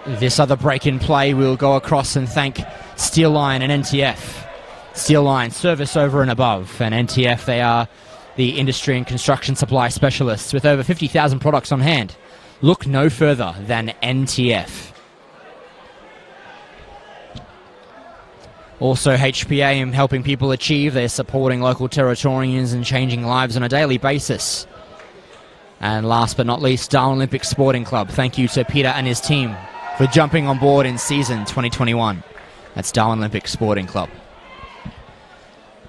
this other break in play will go across and thank Steel Line and NTF. Steel Line, service over and above, and NTF, they are the industry and construction supply specialists with over 50,000 products on hand. Look no further than NTF. Also HPA in helping people achieve. They're supporting local Territorians and changing lives on a daily basis. And last but not least, Darwin Olympic Sporting Club. Thank you to Peter and his team for jumping on board in season 2021. That's Darwin Olympic Sporting Club.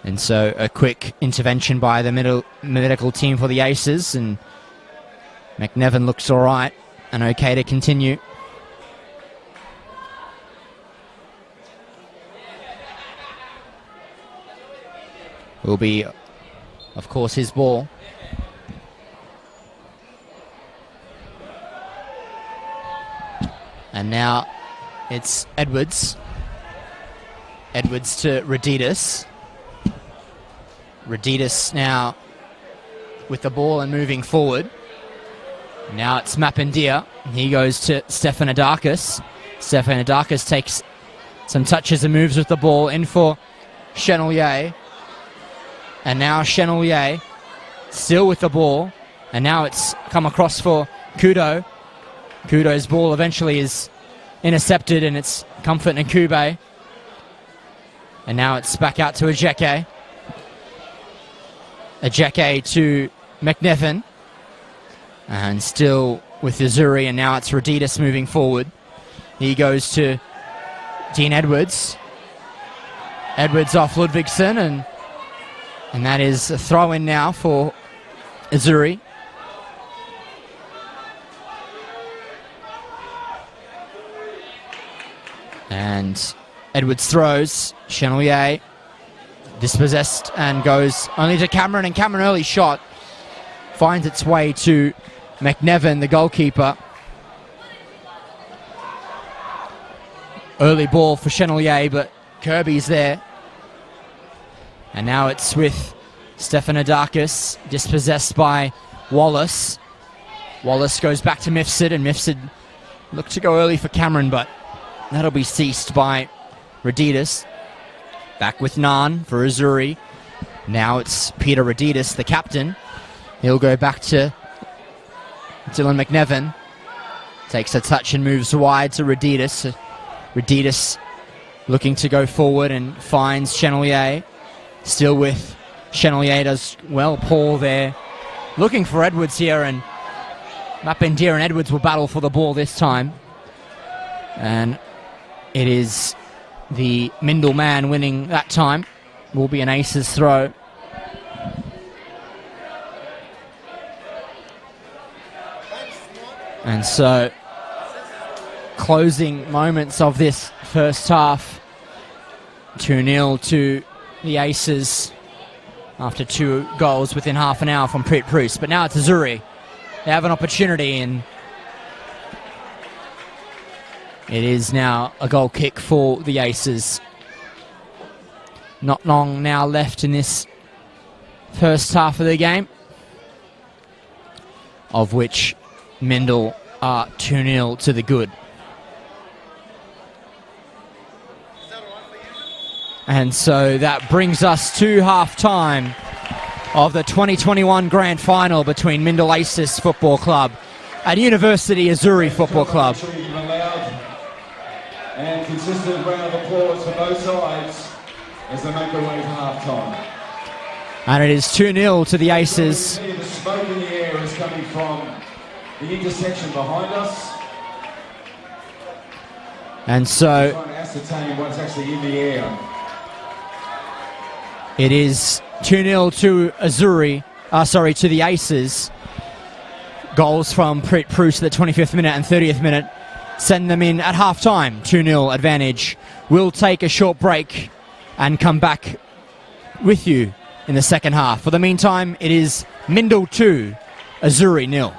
And so a quick intervention by the medical team for the Aces, and McNevin looks all right and okay to continue. Will be, of course, his ball. And now it's Edwards. Edwards to Raditis. Raditis now with the ball and moving forward. Now it's Mapindia. He goes to Stefanidakis. Stefanidakis takes some touches and moves with the ball in for Chenelier. And now Chenelier still with the ball. And now it's come across for Kudo. Kudo's ball eventually is intercepted, and it's Comfort and Kube. And now it's back out to Ajeke. Ajeke to McNevin. And still with Azzurri, and now it's Raditis moving forward. He goes to Dean Edwards. Edwards off Ludvigsen, and that is a throw-in now for Azzurri. And Edwards throws. Chenelier dispossessed and goes only to Cameron, and Cameron early shot finds its way to McNevin, the goalkeeper. Early ball for Chenelier, but Kirby's there. And now it's with Stefanidakis, dispossessed by Wallace. Wallace goes back to Mifsud, and Mifsud looked to go early for Cameron, but that'll be ceased by Raditis. Back with Nan for Azzurri. Now it's Peter Raditis, the captain. He'll go back to Dylan McNevin. Takes a touch and moves wide to Raditis. Raditis looking to go forward and finds Chenelier. Still with Chenelier, does well. Paul there looking for Edwards here, and Mapendir and Edwards will battle for the ball this time. And it is the Mindil man winning that time. Will be an aces throw. And so, closing moments of this first half. 2-0 to the Aces after 2 goals within half an hour from Pete Bruce. But now it's Azzurri. They have an opportunity, and it is now a goal kick for the Aces. Not long now left in this first half of the game, of which Mindil are 2-0 to the good. And so that brings us to half-time of the 2021 Grand Final between Mindil Aces Football Club and University Azzurri Football Club. And consistent round of applause for both sides as they make their way to half-time. And it is 2-0 to the Aces. The smoke in the air is coming from the intersection behind us. And so trying to ascertain what's actually in the air. It is 2-0 to Azzurri, to the Aces. Goals from Pete Bruce at the 25th minute and 30th minute send them in at half-time. 2-0 advantage. We'll take a short break and come back with you in the second half. For the meantime, it is Mindil 2, Azzurri 0.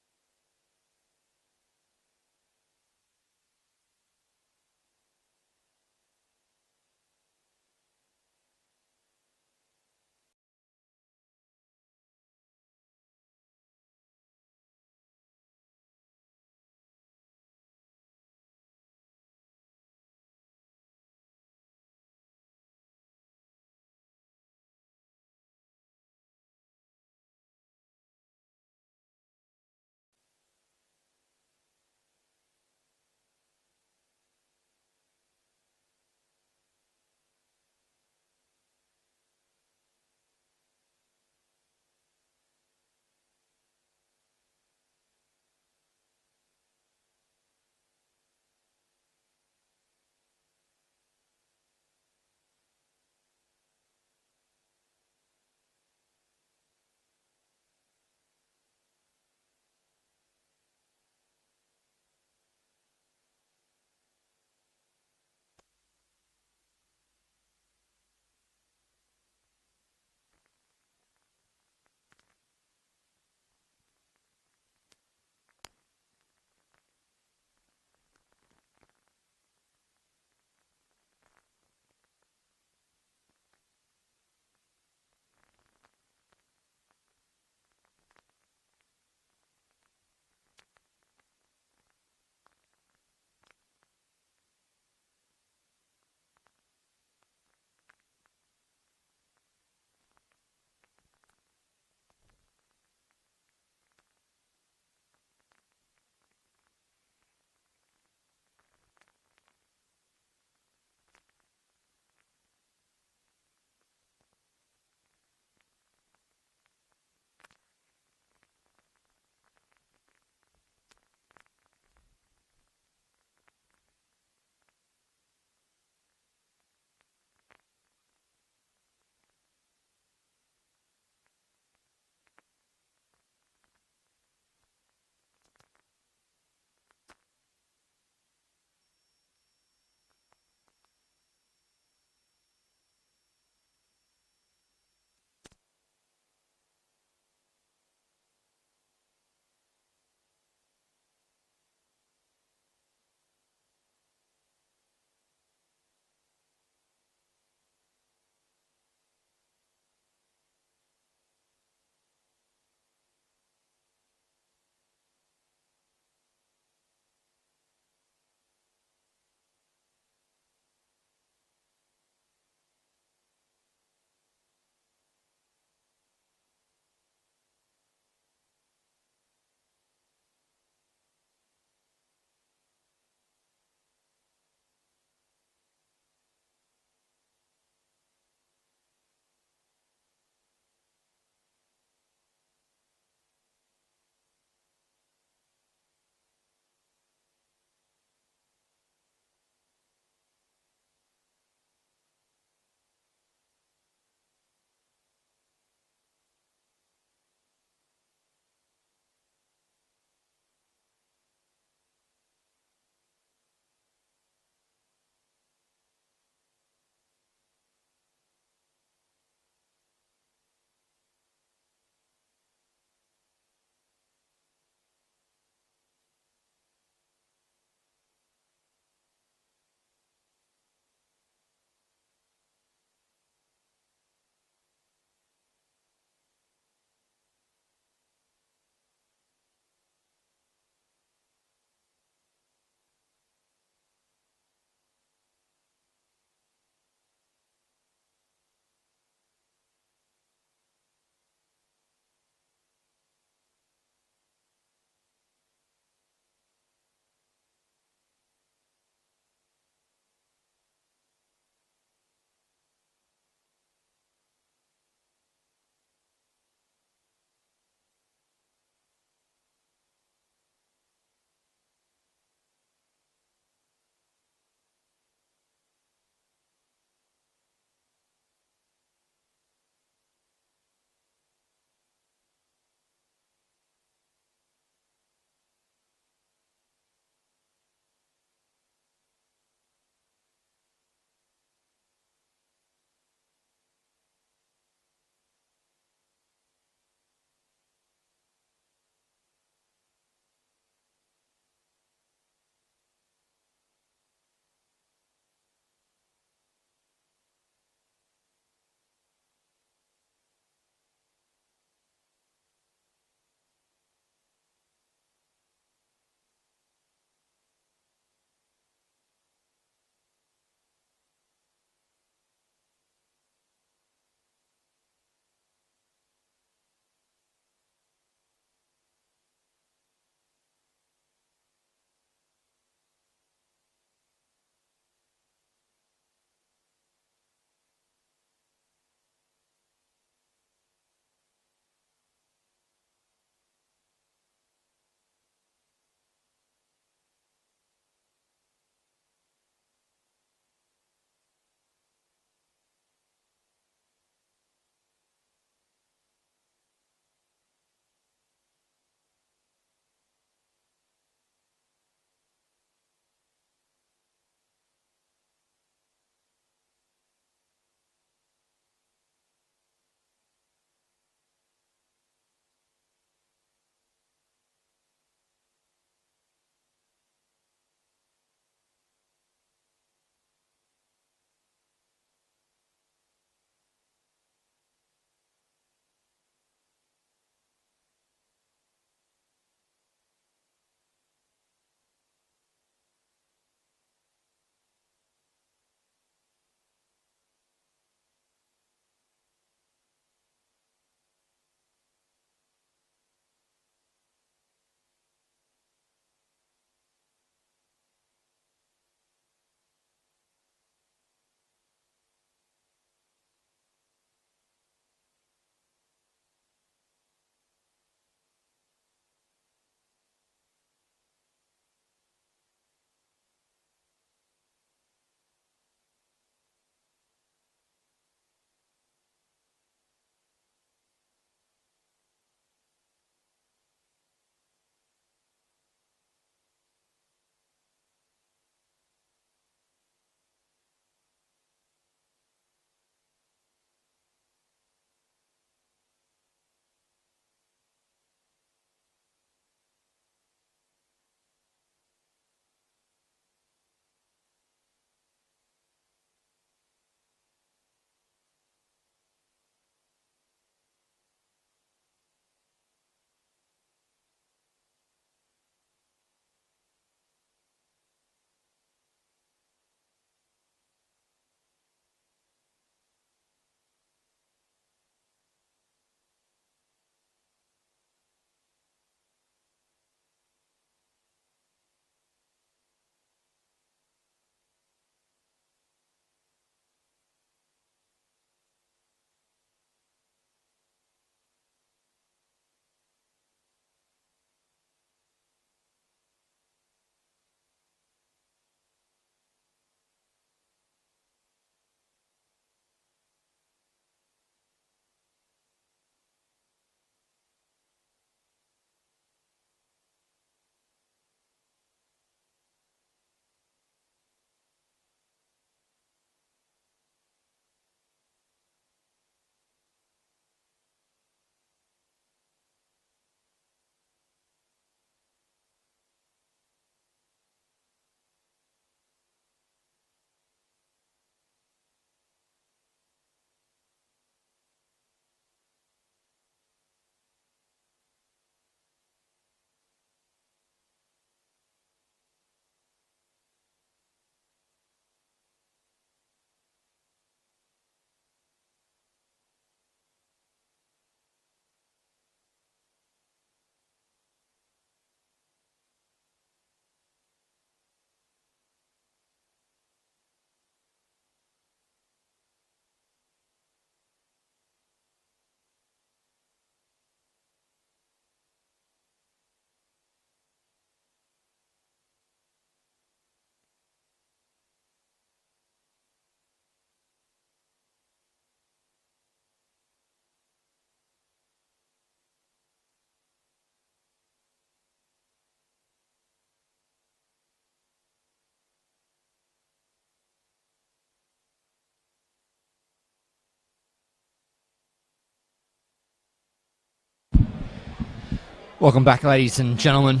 Welcome back, ladies and gentlemen.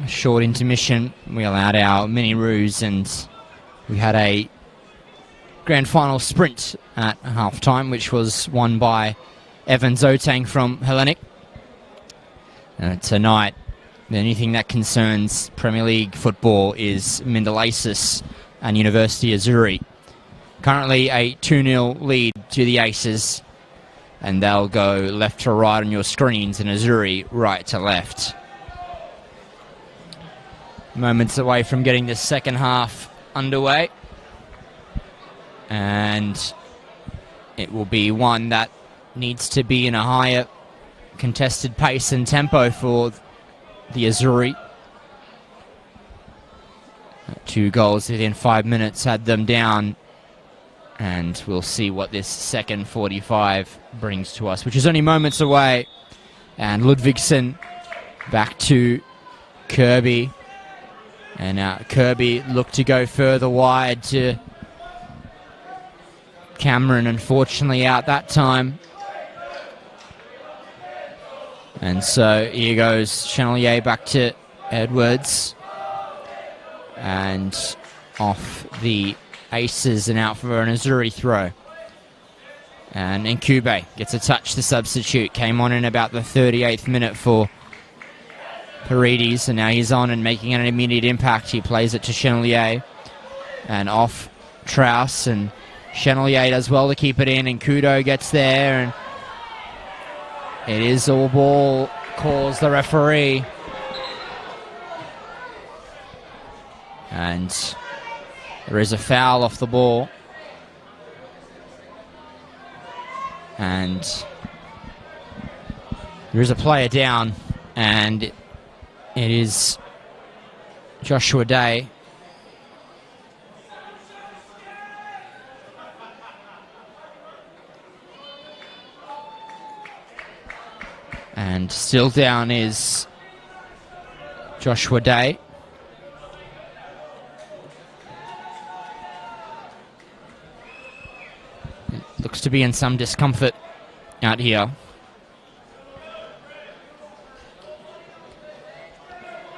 A short intermission. We allowed our mini roos, and we had a grand final sprint at half-time, which was won by Evan Zotang from Hellenic. Tonight, the only thing that concerns Premier League football is Mindil and University Azzurri. Currently a 2-0 lead to the Aces, and they'll go left to right on your screens, and Azzurri right to left. Moments away from getting the second half underway, and it will be one that needs to be in a higher contested pace and tempo for the Azzurri. 2 goals within 5 minutes had them down, and we'll see what this second 45 brings to us, which is only moments away. And Ludvigsson back to Kirby, and now Kirby looked to go further wide to Cameron, unfortunately out that time. And so here goes Chenelier back to Edwards, and off the Aces and out for an Azzurri throw. And Nkube gets a touch, the substitute. Came on in about the 38th minute for Paredes, and now he's on and making an immediate impact. He plays it to Chenelier, and off Trauss, and Chenelier does well to keep it in, and Kudo gets there, and it is all ball, calls the referee. And there is a foul off the ball. And there is a player down, and it is Joshua Day. And still down is Joshua Day. Looks to be in some discomfort out here.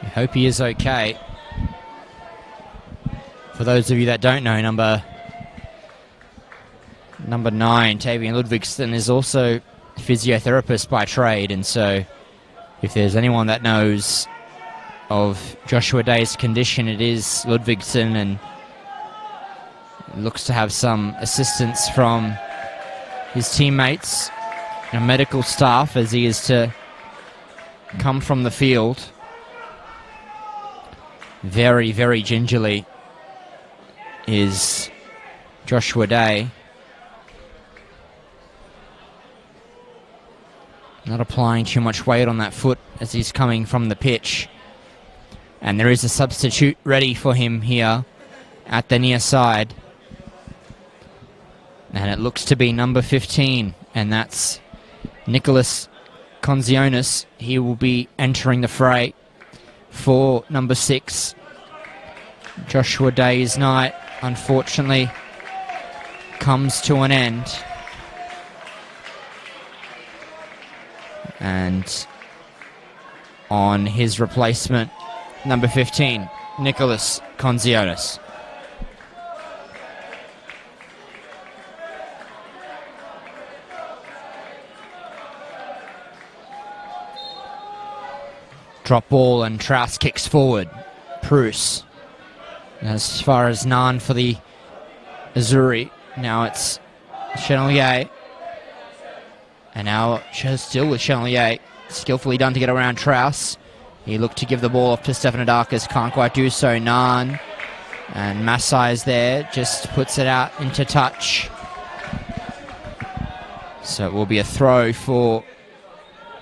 I hope he is okay. For those of you that don't know, number 9, Tavian Ludvigsson, is also a physiotherapist by trade, and so if there's anyone that knows of Joshua Day's condition, it is Ludvigsson, and looks to have some assistance from his teammates and medical staff as he is to come from the field. Very, very gingerly is Joshua Day. Not applying too much weight on that foot as he's coming from the pitch. And there is a substitute ready for him here at the near side. And it looks to be number 15, and that's Nicholas Konzionis. He will be entering the fray for number 6. Joshua Day's night, unfortunately, comes to an end. And on his replacement, number 15, Nicholas Konzionis. Drop ball, and Trauss kicks forward. Bruce. As far as none for the Azzurri. Now it's Chenelier. And now still with Chenelier. Skillfully done to get around Trauss. He looked to give the ball off to Stefanidakis. Can't quite do so. Nan. And Masai is there. Just puts it out into touch. So it will be a throw for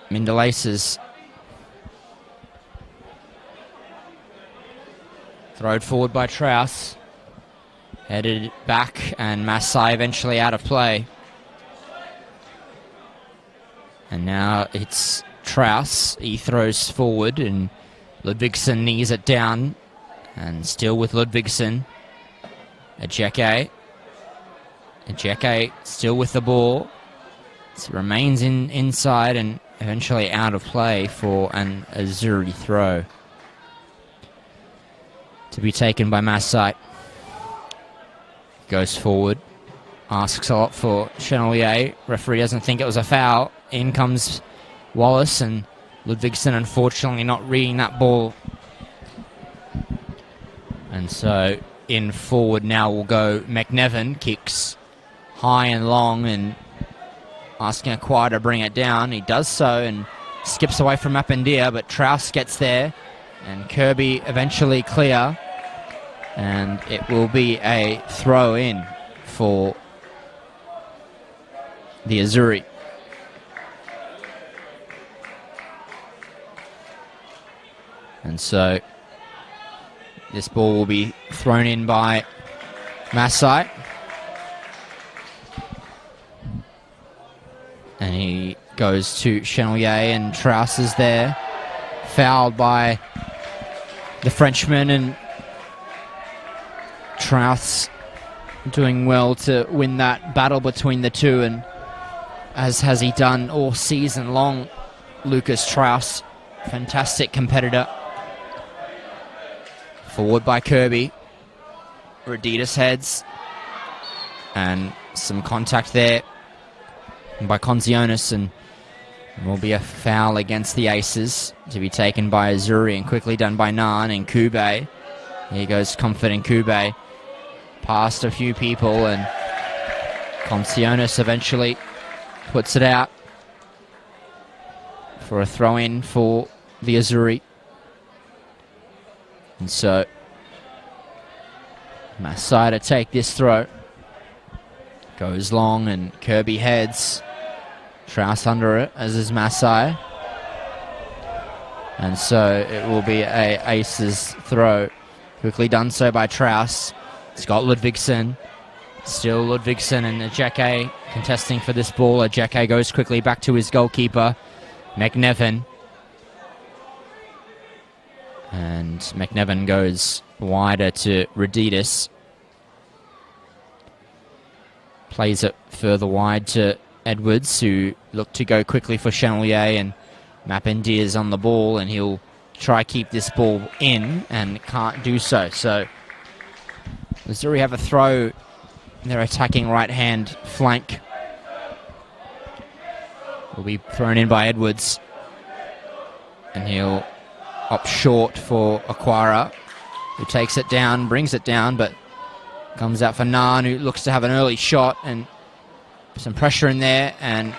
Mindil. Throwed forward by Trauss. Headed back, and Masai eventually out of play. And now it's Trauss. He throws forward, and Ludvigsson knees it down. And still with Ludvigsson. Ajeke. Ajeke still with the ball. It remains inside, and eventually out of play for an Azzurri throw to be taken by Masai. Goes forward, asks a lot for Chenelier. Referee doesn't think it was a foul. In comes Wallace, and Ludvigsen unfortunately not reading that ball. And so in forward now will go McNevin. Kicks high and long and asking Acquire to bring it down. He does so and skips away from Appendia, but Trauss gets there and Kirby eventually clear, and it will be a throw in for the Azzurri. And so this ball will be thrown in by Masai. And he goes to Chenelier, and Trauss is there. Fouled by the Frenchman, and Trauss doing well to win that battle between the two, and as has he done all season long. Lucas Trauss, fantastic competitor. Forward by Kirby. Raditas heads. And some contact there by Conzionis, and will be a foul against the Aces to be taken by Azzurri, and quickly done by Nan and Kube. Here goes Comfort and Kube. Past a few people, and Conzionis eventually puts it out for a throw-in for the Azzurri. And so Masai to take this throw. Goes long, and Kirby heads. Trauss under it, as is Masai. And so it will be a Aces throw. Quickly done so by Trauss. Scott Ludvigsen. Still Ludvigsen and Ajeke contesting for this ball. Ajeke goes quickly back to his goalkeeper, McNevin. And McNevin goes wider to Raditas. Plays it further wide to Edwards, who looked to go quickly for Chenelier, and Mappendier is on the ball, and he'll try keep this ball in and can't do so. So Missouri have a throw in their attacking right-hand flank. Will be thrown in by Edwards, and he'll opt short for Aquara, who takes it down, brings it down, but comes out for Nan, who looks to have an early shot, and some pressure in there, and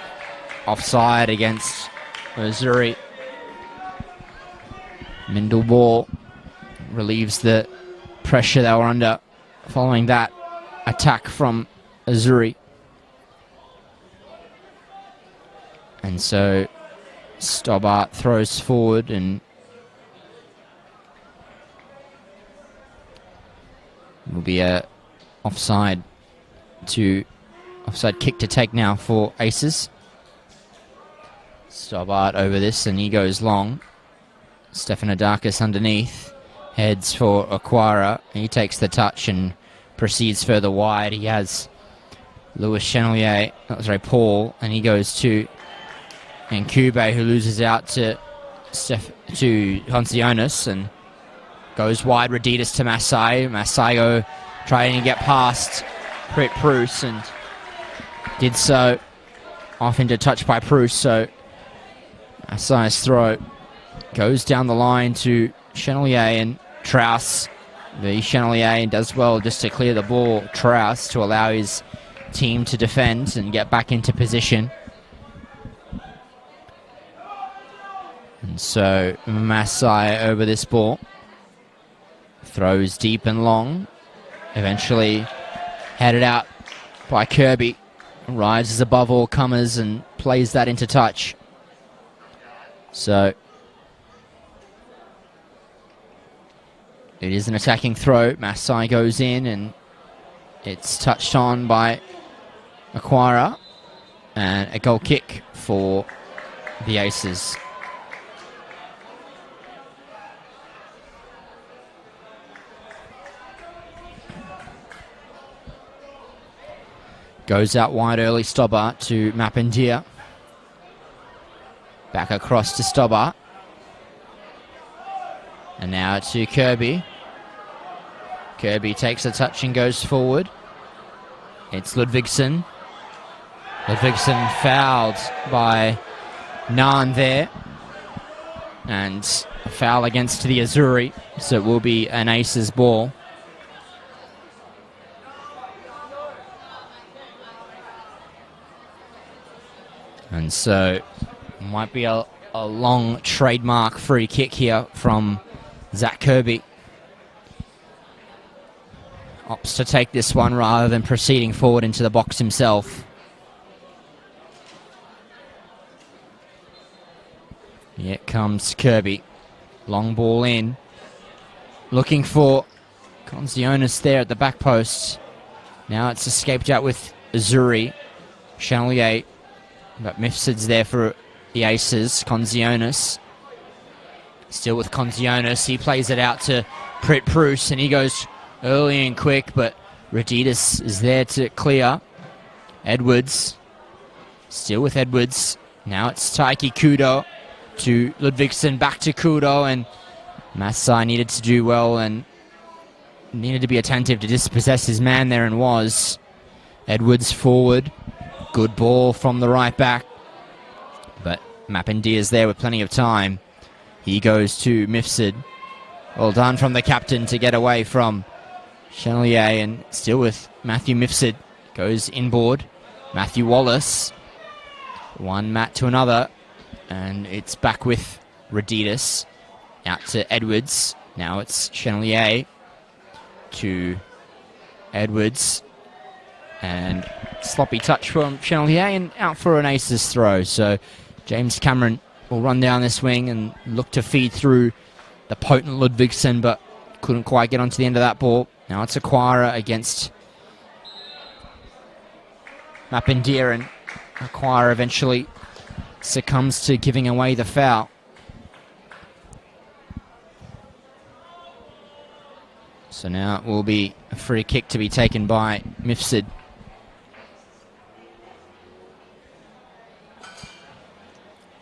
offside against Azzurri. Mindil ball relieves the pressure they were under following that attack from Azzurri. And so Stobart throws forward, and will be a offside kick to take now for Aces. Stobart over this, and he goes long. Stefanodakis underneath, heads for Aquara. He takes the touch and proceeds further wide. He has Louis Chenelier, Paul, and he goes to Nkube, who loses out to Honcionis, and goes wide. Raditas to Masai. Masai go trying to get past Bruce, and did so. Off into touch by Bruce, so Masai's throw goes down the line to Chenelier, and Trauss. The Chenelier does well just to clear the ball. Trauss to allow his team to defend and get back into position. And so Masai over this ball. Throws deep and long. Eventually headed out by Kirby. Rises above all comers and plays that into touch. So it is an attacking throw. Masai goes in, and it's touched on by Aquara. And a goal kick for the Aces. Goes out wide early, Stobart to Mappendier. Back across to Stobart. And now to Kirby. Kirby takes a touch and goes forward. It's Ludvigsson. Ludvigsson fouled by Nahn there. And a foul against the Azzurri, so it will be an Aces ball. And so might be a long trademark free kick here from Zach Kirby. Opts to take this one rather than proceeding forward into the box himself. Here comes Kirby. Long ball in. Looking for Conzionis there at the back post. Now it's escaped out with Azzurri. Chanelier. But Mifsid's there for the Aces. Conzionis. Still with Conzionis. He plays it out to Prit Bruce, and he goes early and quick, but Raditis is there to clear. Edwards. Still with Edwards. Now it's Taiki Kudo to Ludvigsson, back to Kudo, and Masai needed to do well and needed to be attentive to dispossess his man there, and was. Edwards forward. Good ball from the right back. But Mapindia's there with plenty of time. He goes to Mifsud. Well done from the captain to get away from Chanelier, and still with Matthew Mifsud. Goes inboard. Matthew Wallace. One mat to another. And it's back with Raditis. Out to Edwards. Now it's Chanelier to Edwards. And sloppy touch from Chanelier, and out for an Aces throw. So James Cameron will run down this wing and look to feed through the potent Ludvigsson, but couldn't quite get onto the end of that ball. Now it's Aquara against Mapindia, and Aquara eventually succumbs to giving away the foul. So now it will be a free kick to be taken by Mifsud.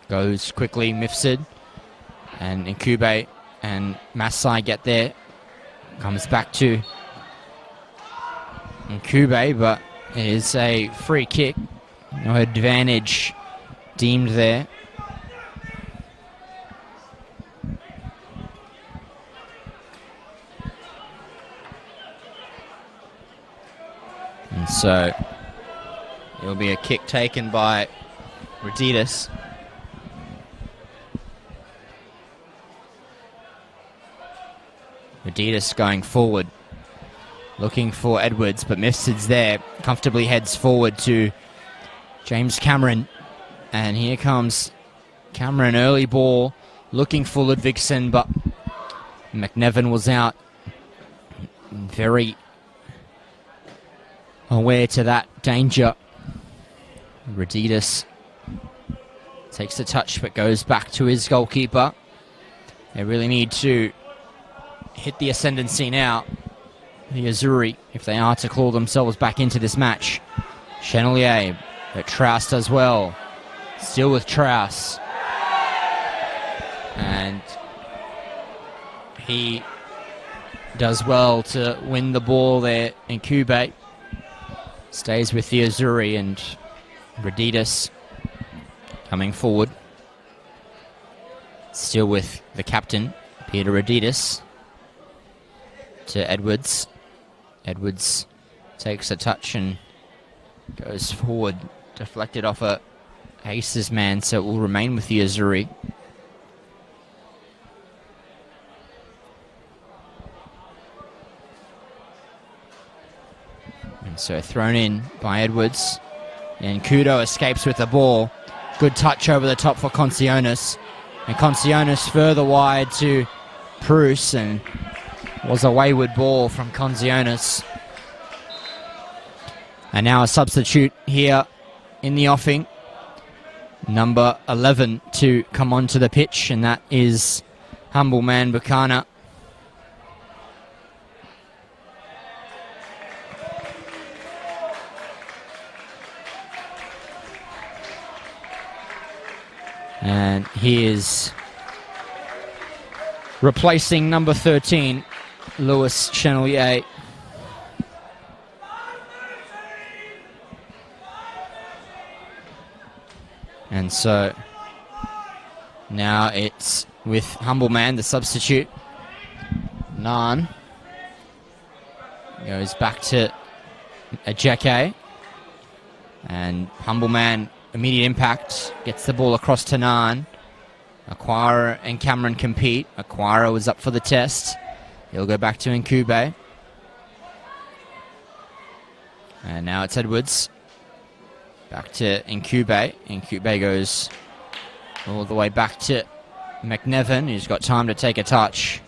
Goes quickly, Mifsud, and Nkube and Masai get there. Comes back to Nkube, but it is a free kick. No advantage deemed there. And so it'll be a kick taken by Raditis. Raditis going forward, looking for Edwards, but Mifsud's there. Comfortably heads forward to James Cameron. And here comes Cameron, early ball, looking for Ludvigsson, but McNevin was out. Very aware to that danger. Raditis takes the touch, but goes back to his goalkeeper. They really need to hit the ascendancy now, the Azzurri, if they are to claw themselves back into this match. Chanelier, but Trauss does well. Still with Trauss. And he does well to win the ball there. And Nkube stays with the Azzurri, and Raditis coming forward. Still with the captain, Peter Raditis. To Edwards. Edwards takes a touch and goes forward. Deflected off a Aces man, so it will remain with the Azzurri. And so thrown in by Edwards. And Kudo escapes with the ball. Good touch over the top for Concionis. And Concionis further wide to Bruce, and was a wayward ball from Concionis. And now a substitute here in the offing. Number 11 to come onto the pitch, and that is humble man Buchanan. And he is replacing number 13, Louis Chenelier. And so now it's with Humble Man, the substitute. Nan goes back to Ajeke. And Humble Man, immediate impact, gets the ball across to Nan. Aquara and Cameron compete. Aquara was up for the test. He'll go back to Nkube. And now it's Edwards. Back to Nkube. Nkube goes all the way back to McNevin, who's got time to take a touch.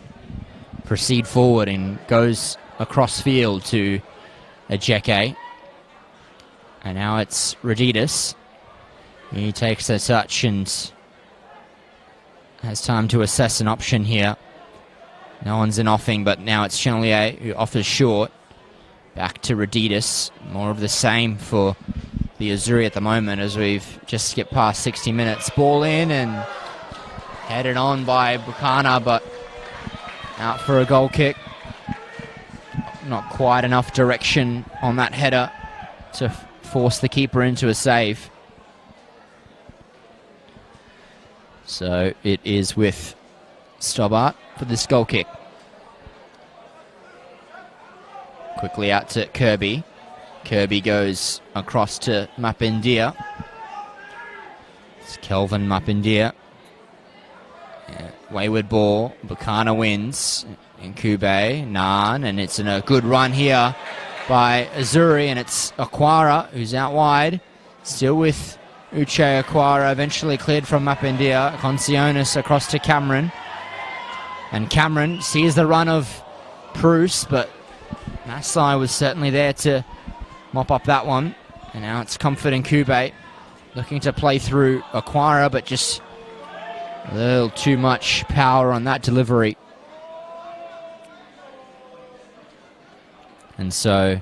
Proceed forward and goes across field to Ajeke. And now it's Reditis. He takes a touch and has time to assess an option here. No one's in offing, but now it's Chenelier who offers short. Back to Reditis. More of the same for the Azzurri at the moment as we've just skipped past 60 minutes. Ball in and headed on by Buchanan, but out for a goal kick. Not quite enough direction on that header to force the keeper into a save. So it is with Stobbart for this goal kick. Quickly out to Kirby. Kirby goes across to Mapindia. It's Kelvin Mapindia. Yeah, wayward ball. Buchanan wins. Nkube, Nan, and it's in a good run here by Azzurri, and it's Aquara who's out wide. Still with Uche Aquara, eventually cleared from Mapindia. Concionis across to Cameron. And Cameron sees the run of Bruce, but Masai was certainly there to mop up that one. And now it's Comfort and Nkube looking to play through Aquara, but just a little too much power on that delivery. And so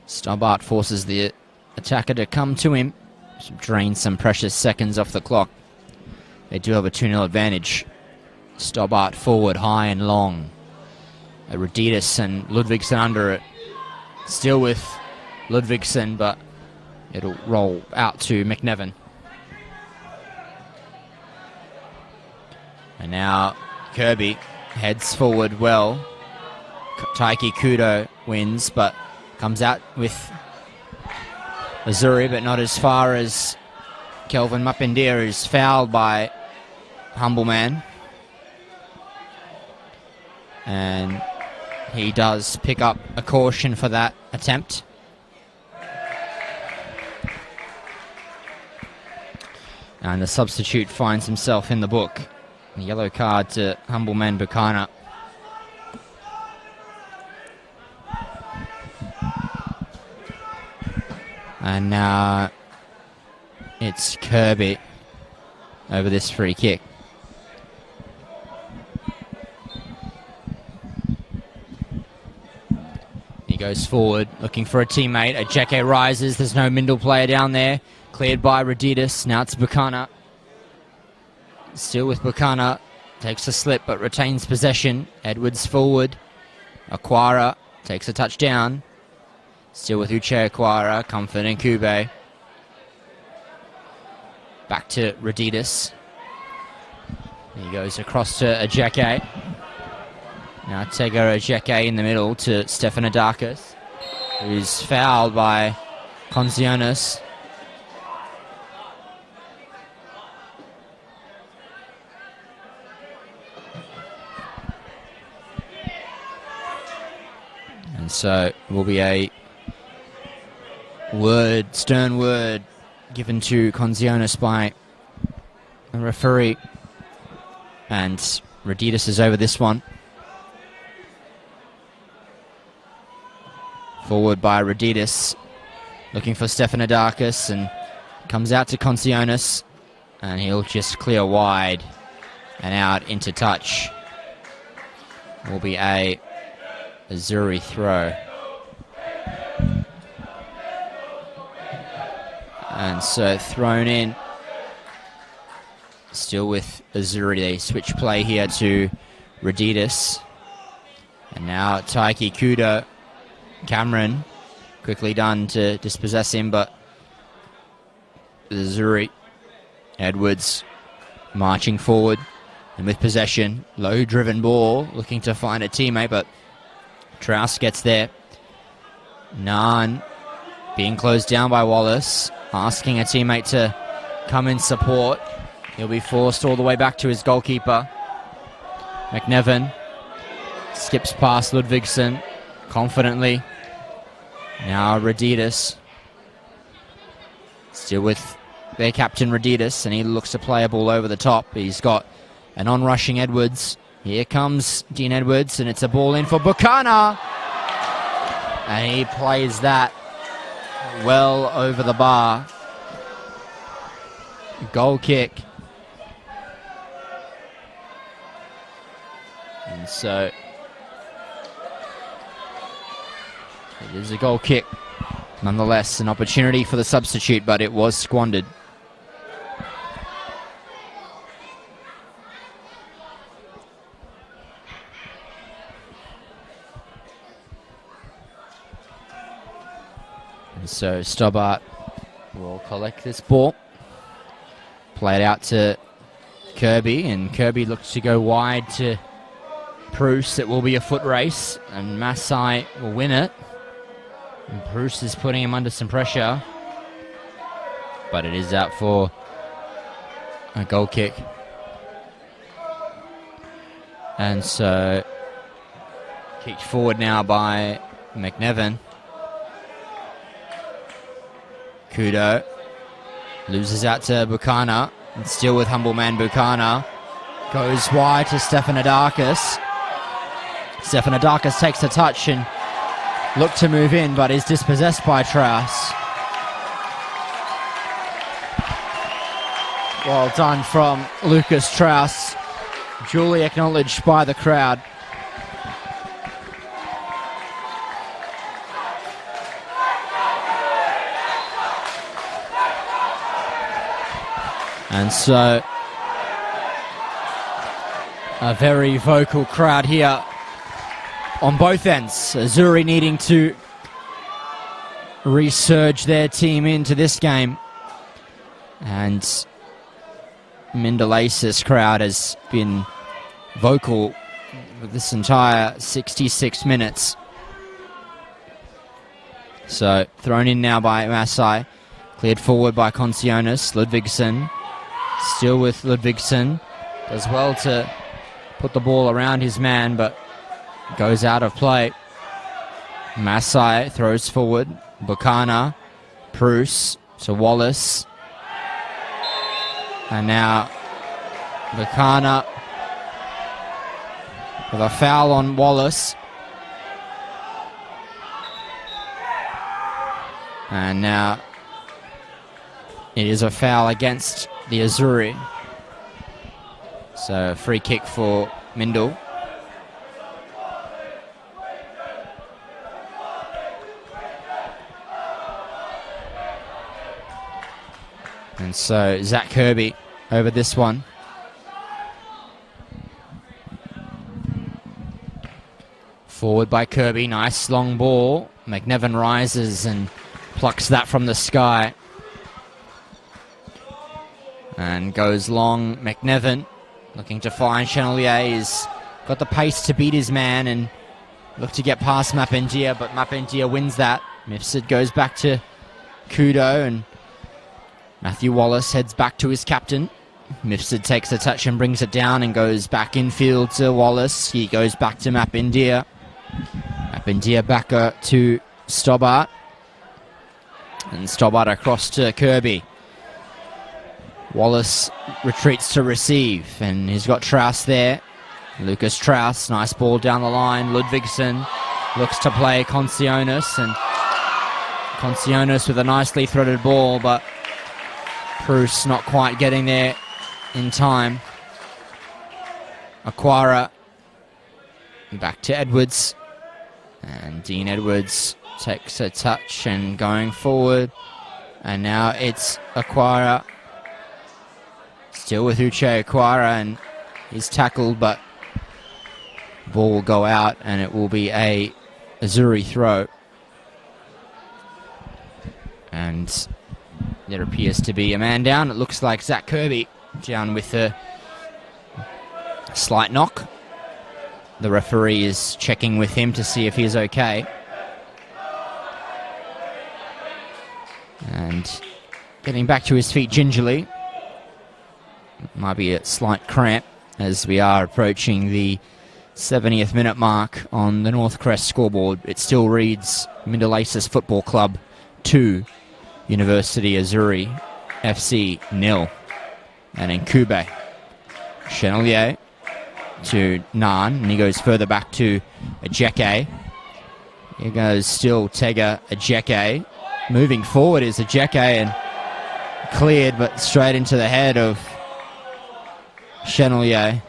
Stobbart forces the attacker to come to him, drain some precious seconds off the clock. They do have a 2-0 advantage. Stobbart forward, high and long. Reditis and Ludvigsen under it. Still with Ludvigsen, but it'll roll out to McNevin. And now Kirby heads forward well. Taiki Kudo wins, but comes out with Azzurri, but not as far as Kelvin Mapindia, who's fouled by Humble Man. And he does pick up a caution for that attempt. And the substitute finds himself in the book. A yellow card to Humble Man Buchanan. And now it's Kirby over this free kick. He goes forward, looking for a teammate. Ajeke rises. There's no Mindil player down there. Cleared by Reditis. Now it's Buchanan. Still with Buchanan. Takes a slip, but retains possession. Edwards forward. Aquara takes a touchdown. Still with Uche Aquara, Comfort and Nkube. Back to Reditis. He goes across to Ajeke. Now Tego Ajeke in the middle to Stefanidakis, who's fouled by Concionis. And so it will be a stern word given to Concionis by the referee. And Reditis is over this one. Forward by Reditis, looking for Stefanidakis, and comes out to Concionis, and he'll just clear wide and out into touch. Will be a Azzurri throw. And so thrown in Still with Azzurri. They switch play here to Raditis. And now Taiki Kudo. Cameron quickly done to dispossess him, but Azzurri. Edwards marching forward and with possession. Low driven ball, looking to find a teammate, but Trouse gets there. Naan being closed down by Wallace, asking a teammate to come in support. He'll be forced all the way back to his goalkeeper. McNevin skips past Ludvigsson confidently. Now Raditis. Still with their captain Raditis, and he looks to play a ball over the top. He's got an on-rushing Edwards. Here comes Dean Edwards, and it's a ball in for Buchanan. And he plays that well over the bar. Goal kick. And so it is a goal kick. Nonetheless, an opportunity for the substitute, but it was squandered. And so Stobart will collect this ball. Play it out to Kirby, and Kirby looks to go wide to Bruce. It will be a foot race, and Masai will win it. And Bruce is putting him under some pressure, but it is out for a goal kick. And so kicked forward now by McNevin. Kudo loses out to Buchanan, and still with humble man Buchanan. Goes wide to Stefanidakis. Stefanidakis takes a touch and looked to move in, but is dispossessed by Trouse. Well done from Lucas Trouse. Duly acknowledged by the crowd. And so a very vocal crowd here on both ends. Azzurri needing to resurge their team into this game. And Mindil crowd has been vocal this entire 66 minutes. So thrown in now by Masai. Cleared forward by Concionis. Ludvigsson. Still with Ludvigsson. Does well to put the ball around his man, but goes out of play. Masai throws forward. Buchanan. Bruce to Wallace. And now Buchanan with a foul on Wallace. And now it is a foul against the Azzurri. So free kick for Mindil. And so Zach Kirby over this one. Forward by Kirby, nice long ball. McNevin rises and plucks that from the sky. And goes long. McNevin looking to find Chenelier. He's got the pace to beat his man and look to get past Mapindia, but Mapindia wins that. Mifsud goes back to Kudo, and Matthew Wallace heads back to his captain. Mifsud takes a touch and brings it down and goes back infield to Wallace. He goes back to Mapindia. Mapindia back to Stobart. And Stobart across to Kirby. Wallace retreats to receive, and he's got Trouse there. Lucas Trouse, nice ball down the line. Ludvigsson looks to play Concionis, and Concionis with a nicely threaded ball, but Bruce not quite getting there in time. Aquara back to Edwards, and Dean Edwards takes a touch and going forward, and now it's Aquara. Still with Uche Aquara, and he's tackled, but ball will go out, and it will be a Azzurri throw. And there appears to be a man down. It looks like Zach Kirby down with a slight knock. The referee is checking with him to see if he's okay. And getting back to his feet gingerly. Might be a slight cramp as we are approaching the 70th minute mark on the Northcrest scoreboard. It still reads Mindil Aces Football Club 2, University Azzurri FC 0. And in Kube, Chenelier to Nan, and he goes further back to Ajeke. Here goes still Tega Ajeke. Moving forward is Ajeke, and cleared, but straight into the head of Chenelier.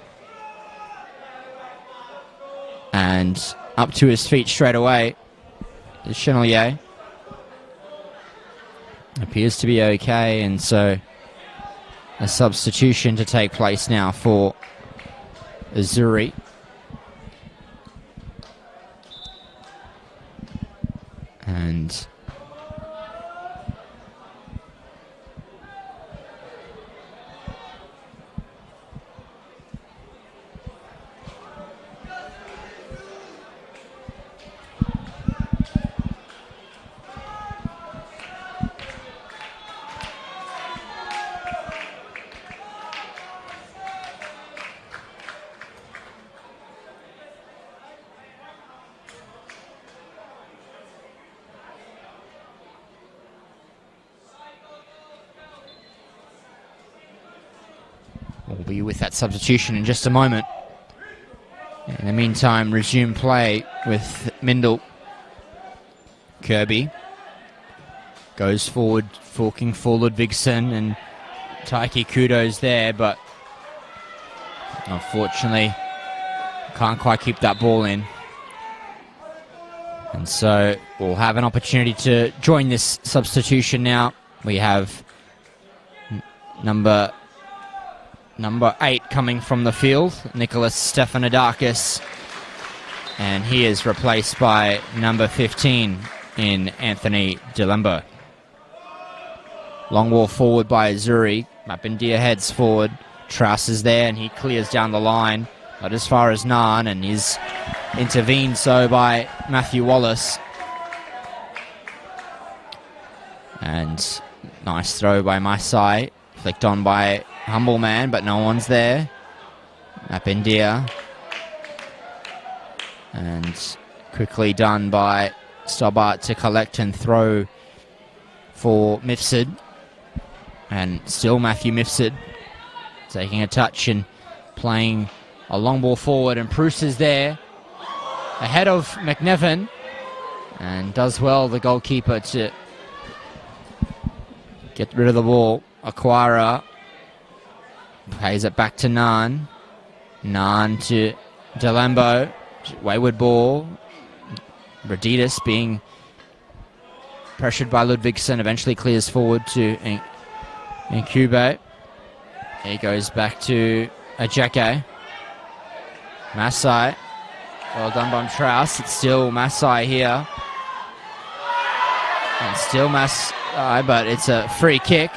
And up to his feet straight away is Chenelier. Appears to be okay, and so a substitution to take place now for Azzurri. And we'll be with that substitution in just a moment. In the meantime, resume play with Mindil. Kirby goes forward, forking for Ludvigsson, and Taiki Kudo's there, but unfortunately can't quite keep that ball in. And so we'll have an opportunity to join this substitution now. We have number 8 coming from the field, Nicholas Stefanidakis, and he is replaced by number 15 in Anthony Delembo. Long ball forward by Azzurri. Mapindia heads forward. Truss is there, and he clears down the line, but as far as Nan, and is intervened so by Matthew Wallace. And nice throw by Masai, flicked on by Humble Man, but no one's there. Mapindia. And quickly done by Stobart to collect and throw for Mifsud. And still Matthew Mifsud taking a touch and playing a long ball forward, and Bruce is there ahead of McNevin, and does well, the goalkeeper, to get rid of the ball. Aquara plays it back to Nan. Nan to Delembo. Wayward ball. Raditis being pressured by Ludvigsson, eventually clears forward to Incube. He goes back to Ajeke. Masai. Well done by Strauss. It's still Masai here. And still Masai, but it's a free kick.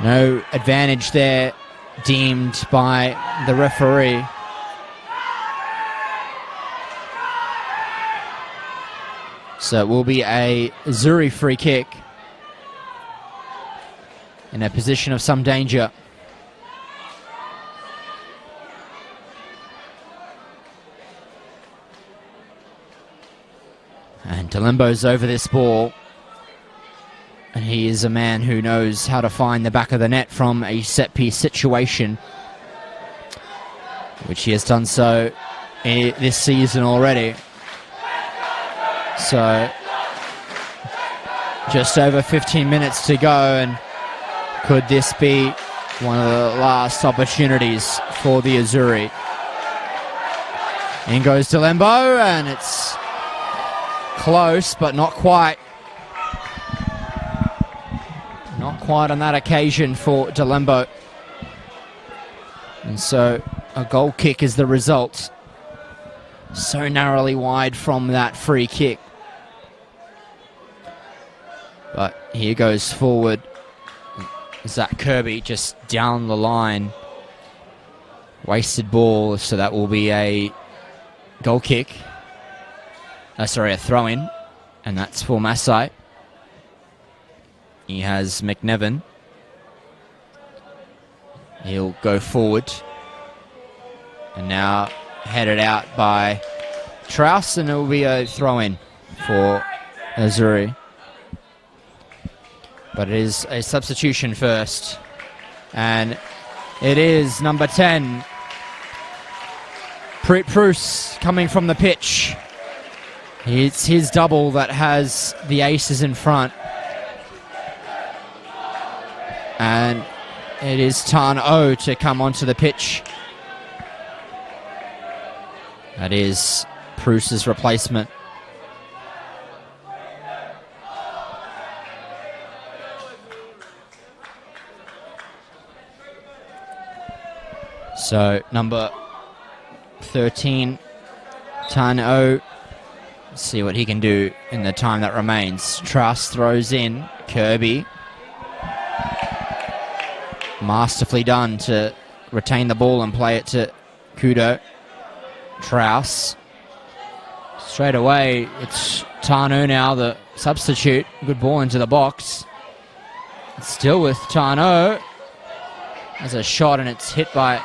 No advantage there deemed by the referee. So it will be a Azzurri free kick in a position of some danger. And Delembo's over this ball. And he is a man who knows how to find the back of the net from a set-piece situation, which he has done so this season already. So, just over 15 minutes to go, and could this be one of the last opportunities for the Azzurri? In goes Delembo, and it's close, but not quite. Not quite on that occasion for Delembo. And so a goal kick is the result. So narrowly wide from that free kick. But here goes forward Zach Kirby, just down the line. Wasted ball, so that will be a goal kick. A throw-in. And that's for Masai. He has McNevin. He'll go forward. And now headed out by Trauss, and it will be a throw-in for Azzurri. But it is a substitution first. And it is number 10. Bruce coming from the pitch. It's his double that has the aces in front. And it is Tan O to come onto the pitch. That is Bruce's replacement. So number 13, Tan O. See what he can do in the time that remains. Truss throws in. Kirby. Masterfully done to retain the ball and play it to Kudo. Trauss. Straight away, it's Tano now, the substitute. Good ball into the box. Still with Tano. There's a shot and it's deflected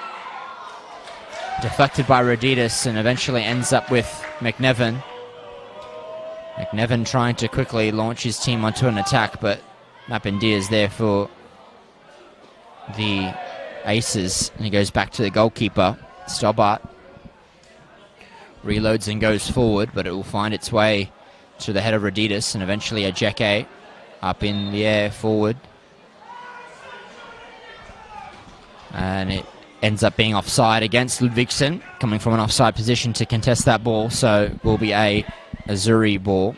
by Roditis and eventually ends up with McNevin. McNevin trying to quickly launch his team onto an attack, but Mapindir is there for the aces. And he goes back to the goalkeeper, Stobart. Reloads and goes forward, but it will find its way to the head of Roditis and eventually a Jeke up in the air forward. And it ends up being offside against Ludvigsson, coming from an offside position to contest that ball, so will be a Azzurri ball.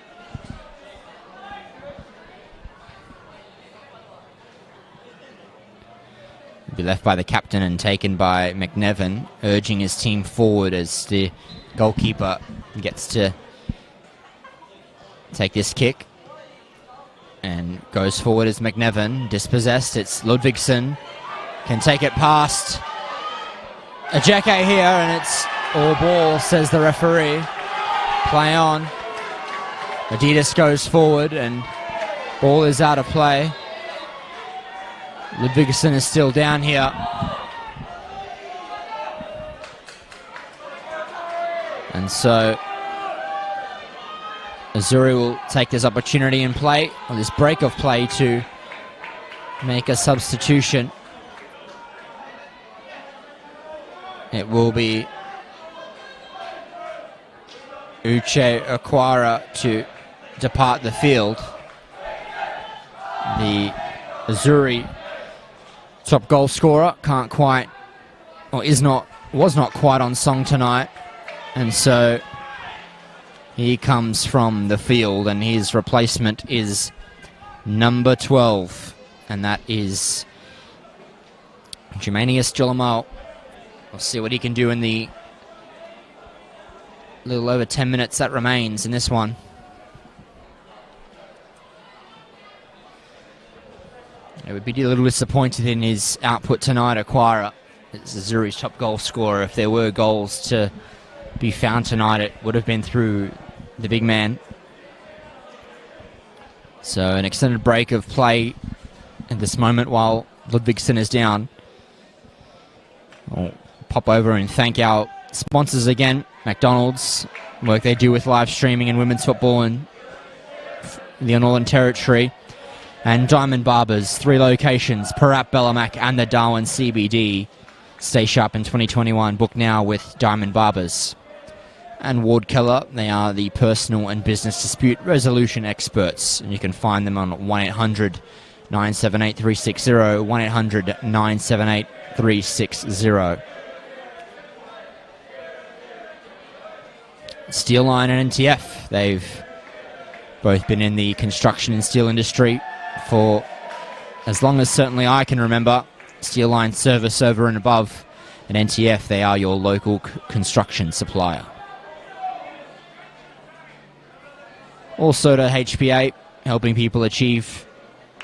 Will be left by the captain and taken by McNevin, urging his team forward as the goalkeeper gets to take this kick. And goes forward as McNevin, dispossessed, it's Ludvigsson, can take it past Ajeke here, and it's all ball, says the referee. Play on. Adidas goes forward, and ball is out of play. Ludvigsson is still down here. And so Azzurri will take this opportunity and play, or this break of play, to make a substitution. It will be Uche Aquara to depart the field. The Azzurri top goal scorer can't quite, or was not quite on song tonight, and so he comes from the field, and his replacement is number 12, and that is Germanius Jolamal. We'll see what he can do in the little over 10 minutes that remains in this one. I would be a little disappointed in his output tonight, Aquara. It's Azzurri's top goal scorer. If there were goals to be found tonight, it would have been through the big man. So an extended break of play at this moment while Ludvigsson is down. We'll pop over and thank our sponsors again. McDonald's, work they do with live streaming and women's football in the Northern Territory. And Diamond Barbers, 3 locations, Parat, Bellamac and the Darwin CBD. Stay sharp in 2021. Book now with Diamond Barbers. And Ward Keller, they are the personal and business dispute resolution experts. And you can find them on 1-800-978-360, 1-800-978-360. Steel Line and NTF, they've both been in the construction and steel industry for as long as certainly I can remember, Steel Line Service over and above an NTF, they are your local construction supplier. Also to HPA, helping people achieve,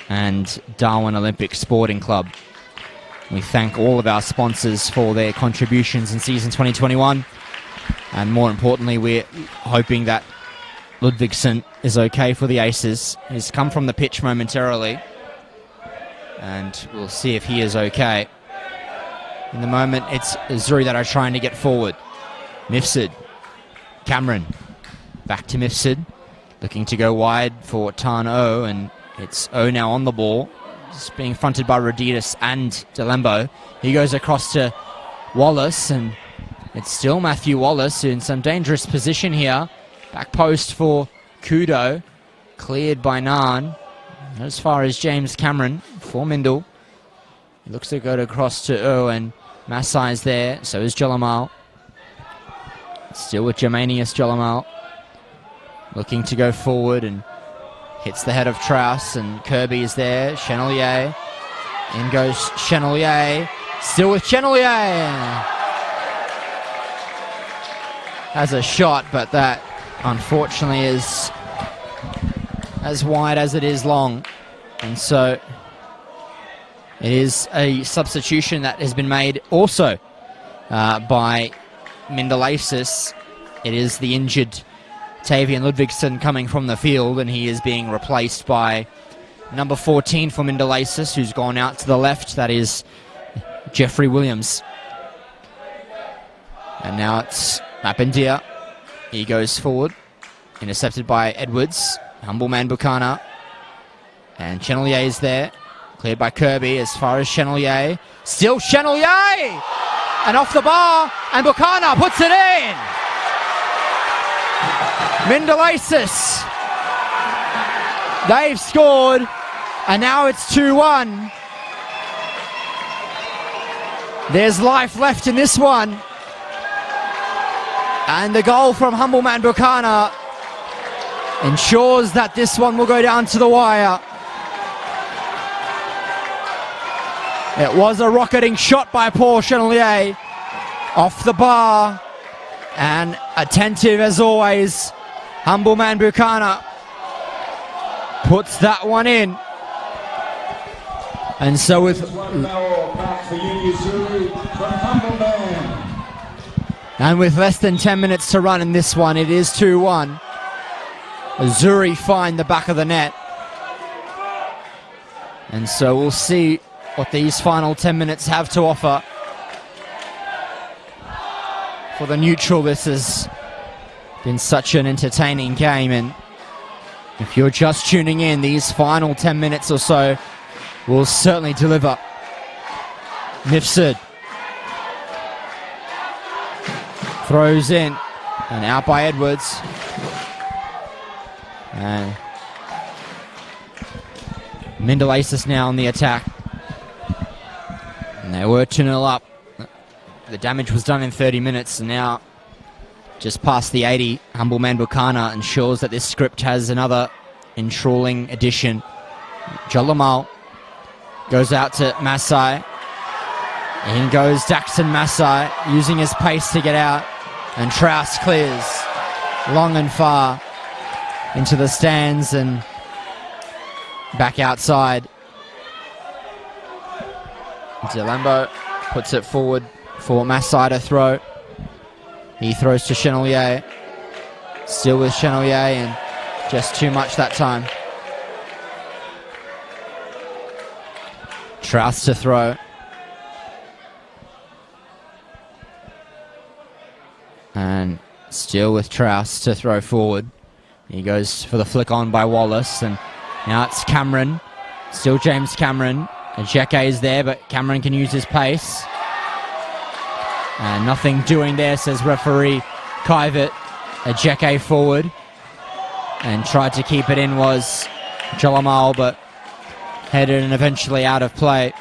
and Darwin Olympic Sporting Club. We thank all of our sponsors for their contributions in season 2021. And more importantly, we're hoping that Ludvigsson is okay for the Aces. He's come from the pitch momentarily, and we'll see if he is okay. In the moment, it's Azzurri that are trying to get forward. Mifsud, Cameron, back to Mifsud, looking to go wide for Tan O, and it's O now on the ball. It's being fronted by Roditis and Delembo. He goes across to Wallace, and it's still Matthew Wallace in some dangerous position here. Back post for Kudo, cleared by Nan. As far as James Cameron for Mindil. He looks to go across to O, and Masai's there, so is Jalamal. Still with Germanius Jalamal. Looking to go forward and hits the head of Trauss, and Kirby is there. Chenelier. In goes Chenelier. Still with Chenelier. Has a shot, but that unfortunately is as wide as it is long. And so it is a substitution that has been made also by Mindil. It is the injured Tavian Ludvigsson coming from the field, and he is being replaced by number 14 for Mindil, who's gone out to the left. That is Jeffrey Williams. And now it's Mapindia. He goes forward, intercepted by Edwards. Humble man Buchanan. And Chenelier is there. Cleared by Kirby as far as Chenelier. Still Chenelier! And off the bar, and Buchanan puts it in! Mindil, they've scored, and now it's 2-1. There's life left in this one. And the goal from Humble man Buchanan ensures that this one will go down to the wire. It was a rocketing shot by Paul Chenelier off the bar, and attentive as always, Humble man Buchanan puts that one in. And so with less than 10 minutes to run in this one, it is 2-1. Azzurri find the back of the net. And so we'll see what these final 10 minutes have to offer. For the neutral, this has been such an entertaining game, and if you're just tuning in, these final 10 minutes or so will certainly deliver. Mifsud throws in, and out by Edwards. And Mindil now on the attack. And they were 2-0 up. The damage was done in 30 minutes, and now just past the 80, Humble man Buchanan ensures that this script has another enthralling addition. Jalamal goes out to Masai. In goes Daxton Masai, using his pace to get out, and Trauss clears long and far into the stands and back outside. Delembo puts it forward for Masai to throw. He throws to Chenelier. Still with Chenelier, and just too much that time. Trauss to throw. And still with Trauss to throw forward. He goes for the flick on by Wallace, and now it's Cameron. Still James Cameron. And Jacquet is there, but Cameron can use his pace. And nothing doing there, says referee Kivett. A Jacquet forward. And tried to keep it in was Jalamal, but headed and eventually out of play.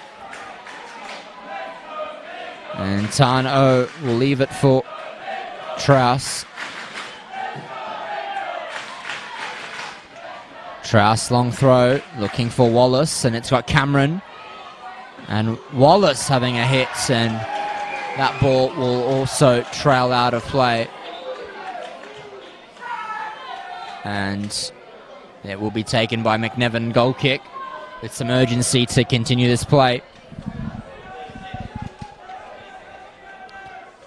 And Tan O will leave it for Trauss. Strauss long throw, looking for Wallace, and it's got Cameron. And Wallace having a hit, and that ball will also trail out of play. And it will be taken by McNevin, goal kick, with some urgency to continue this play.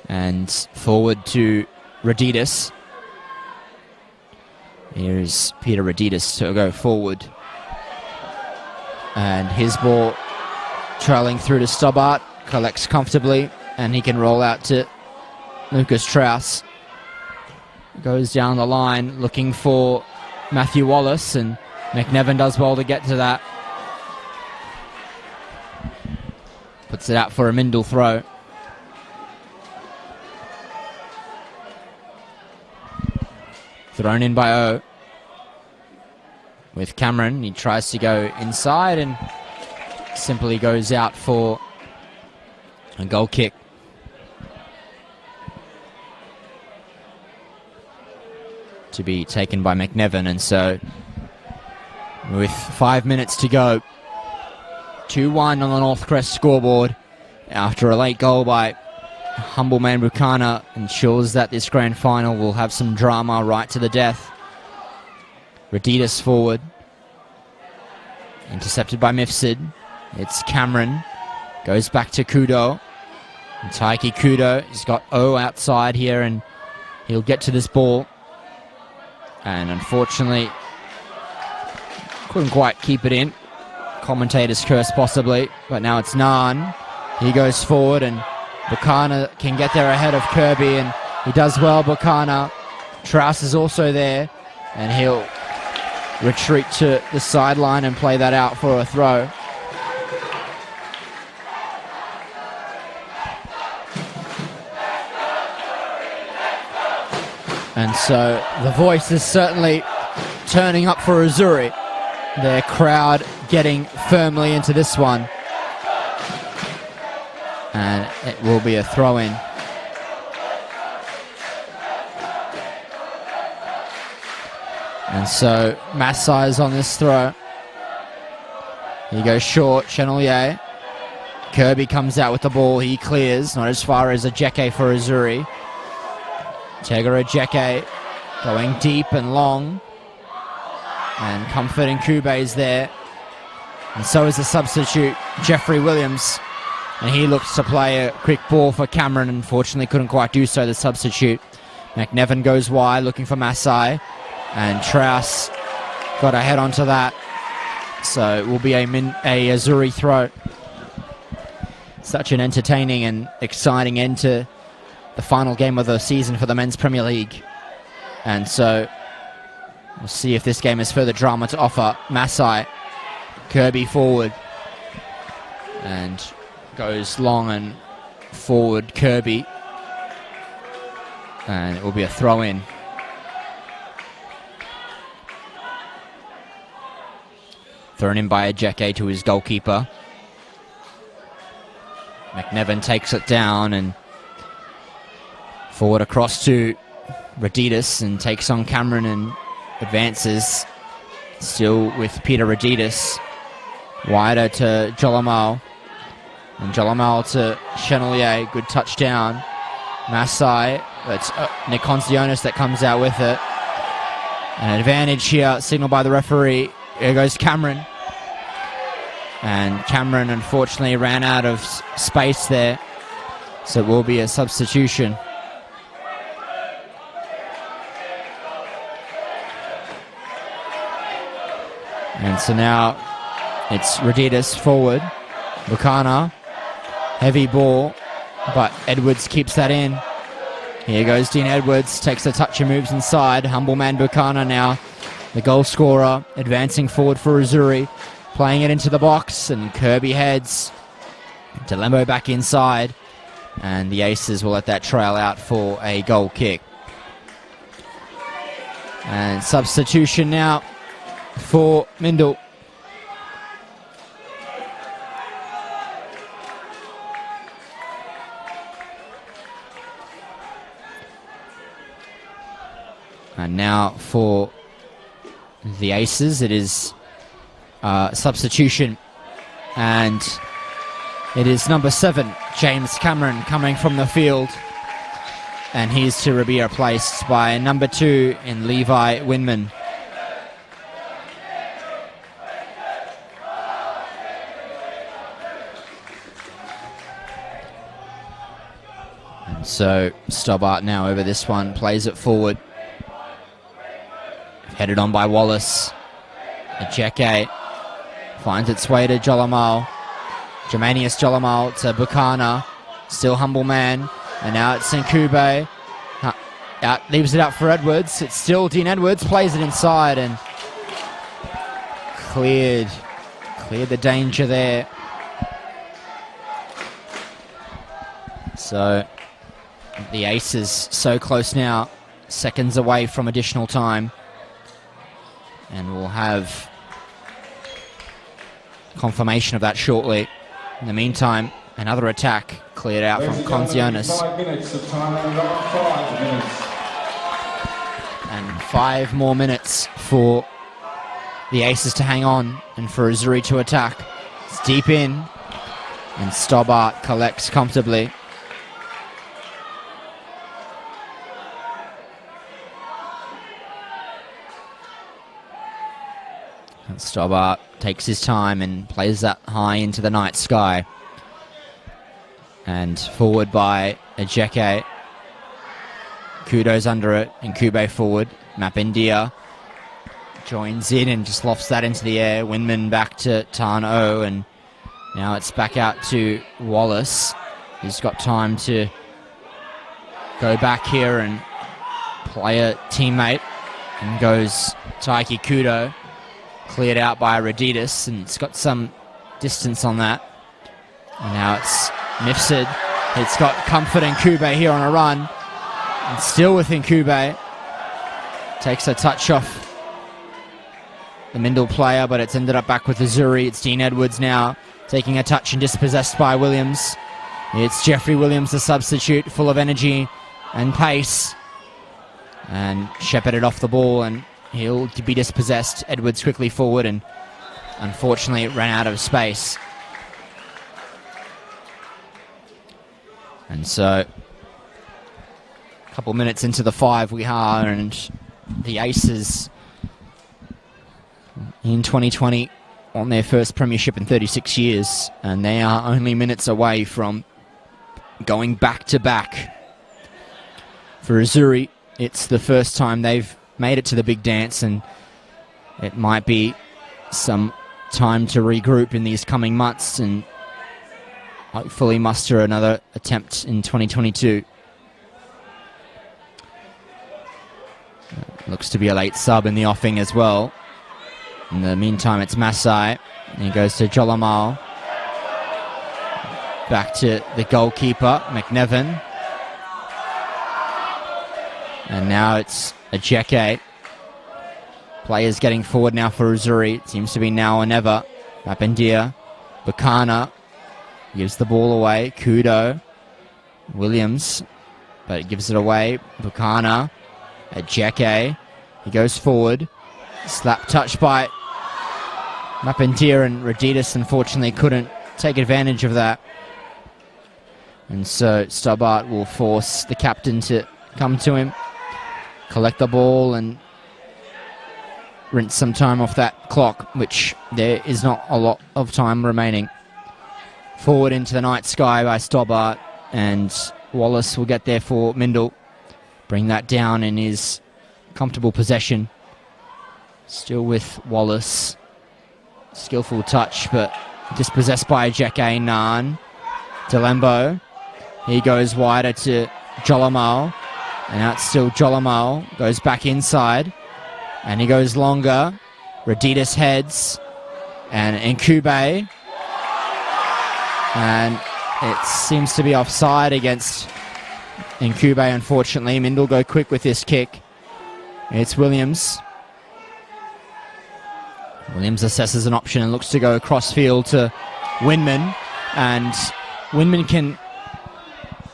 And forward to Raditis. Here's Peter Raditis to go forward. And his ball trailing through to Stobbart, collects comfortably, and he can roll out to Lucas Strauss. Goes down the line looking for Matthew Wallace, and McNevin does well to get to that. Puts it out for a Mindil throw. Thrown in by O. With Cameron, he tries to go inside and simply goes out for a goal kick. To be taken by McNevin, and so with 5 minutes to go, 2-1 on the North Crest scoreboard after a late goal by humble man Buchanan ensures that this grand final will have some drama right to the death. Raditis forward. Intercepted by Mifsud. It's Cameron. Goes back to Kudo. And Taiki Kudo has got O outside here, and he'll get to this ball. And unfortunately, couldn't quite keep it in. Commentator's curse possibly, but now it's Naan. He goes forward, and Buchanan can get there ahead of Kirby, and he does well, Buchanan. Strauss is also there, and he'll retreat to the sideline and play that out for a throw. And so the voice is certainly turning up for Azzurri. Their crowd getting firmly into this one. And it will be a throw-in. And so Massai is on this throw. He goes short, Chenelier. Kirby comes out with the ball, he clears, not as far as Ajeke for Azzurri. Tegara Ajeke going deep and long. And Comfort and Kube is there. And so is the substitute, Jeffrey Williams. And he looks to play a quick ball for Cameron. Unfortunately, couldn't quite do so, the substitute. McNevin goes wide, looking for Massai. And Strauss got a head onto that. So it will be a Azzurri throw. Such an entertaining and exciting end to the final game of the season for the Men's Premier League. And so we'll see if this game has further drama to offer. Massai, Kirby forward. And goes long and forward, Kirby. And it will be a throw-in. Thrown in by Ajeke to his goalkeeper. McNevin takes it down and forward across to Raditis and takes on Cameron and advances. Still with Peter Raditis. Wider to Jolamal. And Jolamal to Chenelier. Good touchdown. Massai. It's Nick Concionis that comes out with it. An advantage here, signaled by the referee. Here goes Cameron. And Cameron unfortunately ran out of space there. So it will be a substitution. And so now it's Raditis forward. Buchanan. Heavy ball. But Edwards keeps that in. Here goes Dean Edwards. Takes a touch and moves inside. Humble man Buchanan now. The goal scorer advancing forward for Azzurri. Playing it into the box, and Kirby heads. Delembo back inside. And the Aces will let that trail out for a goal kick. And substitution now for Mindil. And now for the Aces. It is substitution, and it is number 7, James Cameron, coming from the field, and he's to be replaced by number 2 in Levi Winman. And so Stobbart now over this one, plays it forward. Headed on by Wallace. Ajeke finds its way to Jolamal. Germanius Jolamal to Bukana. Still humble man. And now it's Nkube. Leaves it up for Edwards. It's still Dean Edwards. Plays it inside and cleared the danger there. So the Aces so close now. Seconds away from additional time. And we'll have confirmation of that shortly. In the meantime, another attack cleared out from Consionis. 5 minutes of time, and we've got 5 minutes. And 5 more minutes for the Aces to hang on and for Azzurri to attack. It's deep in, and Stobbart collects comfortably. And Stobbart takes his time and plays that high into the night sky. And forward by Ajeke. Kudo's under it, and Kube forward. Mapindia joins in and just lofts that into the air. Winman back to Tarno, and now it's back out to Wallace. He's got time to go back here and play a teammate. And goes Taiki Kudo. Cleared out by Raditis, and it's got some distance on that. And now it's Mifsud. It's got Comfort and Kube here on a run. And still with Nkube. Takes a touch off the Mindil player, but it's ended up back with Azzurri. It's Dean Edwards now taking a touch and dispossessed by Williams. It's Jeffrey Williams, the substitute, full of energy and pace. And shepherded off the ball, and he'll be dispossessed. Edwards quickly forward, and unfortunately ran out of space. And so a couple minutes into the 5 we are, and the Aces in 2020 on their first premiership in 36 years, and they are only minutes away from going back to back. For Azzurri, it's the first time they've made it to the big dance, and it might be some time to regroup in these coming months and hopefully muster another attempt in 2022. Looks to be a late sub in the offing as well. In the meantime, it's Masai. And he goes to Jolamal. Back to the goalkeeper, McNevin. And now it's Ajeke. Players getting forward now for Azzurri. It seems to be now or never. Mapindia. Bukana gives the ball away. Kudo. Williams. But gives it away. Bukana. Ajeke. He goes forward. Slap touch by Mapindia, and Raditis unfortunately couldn't take advantage of that. And so Stobbart will force the captain to come to him, collect the ball, and rinse some time off that clock, which there is not a lot of time remaining. Forward into the night sky by Stobbart, and Wallace will get there for Mindil. Bring that down in his comfortable possession. Still with Wallace. Skillful touch, but dispossessed by Ajeke. Nan. Delembo. He goes wider to Jolamal. And now it's still Jolamal. Goes back inside. And he goes longer. Raditis heads. And Nkube. And it seems to be offside against Nkube, unfortunately. Mindil go quick with this kick. It's Williams. Williams assesses an option and looks to go across field to Winman. And Winman can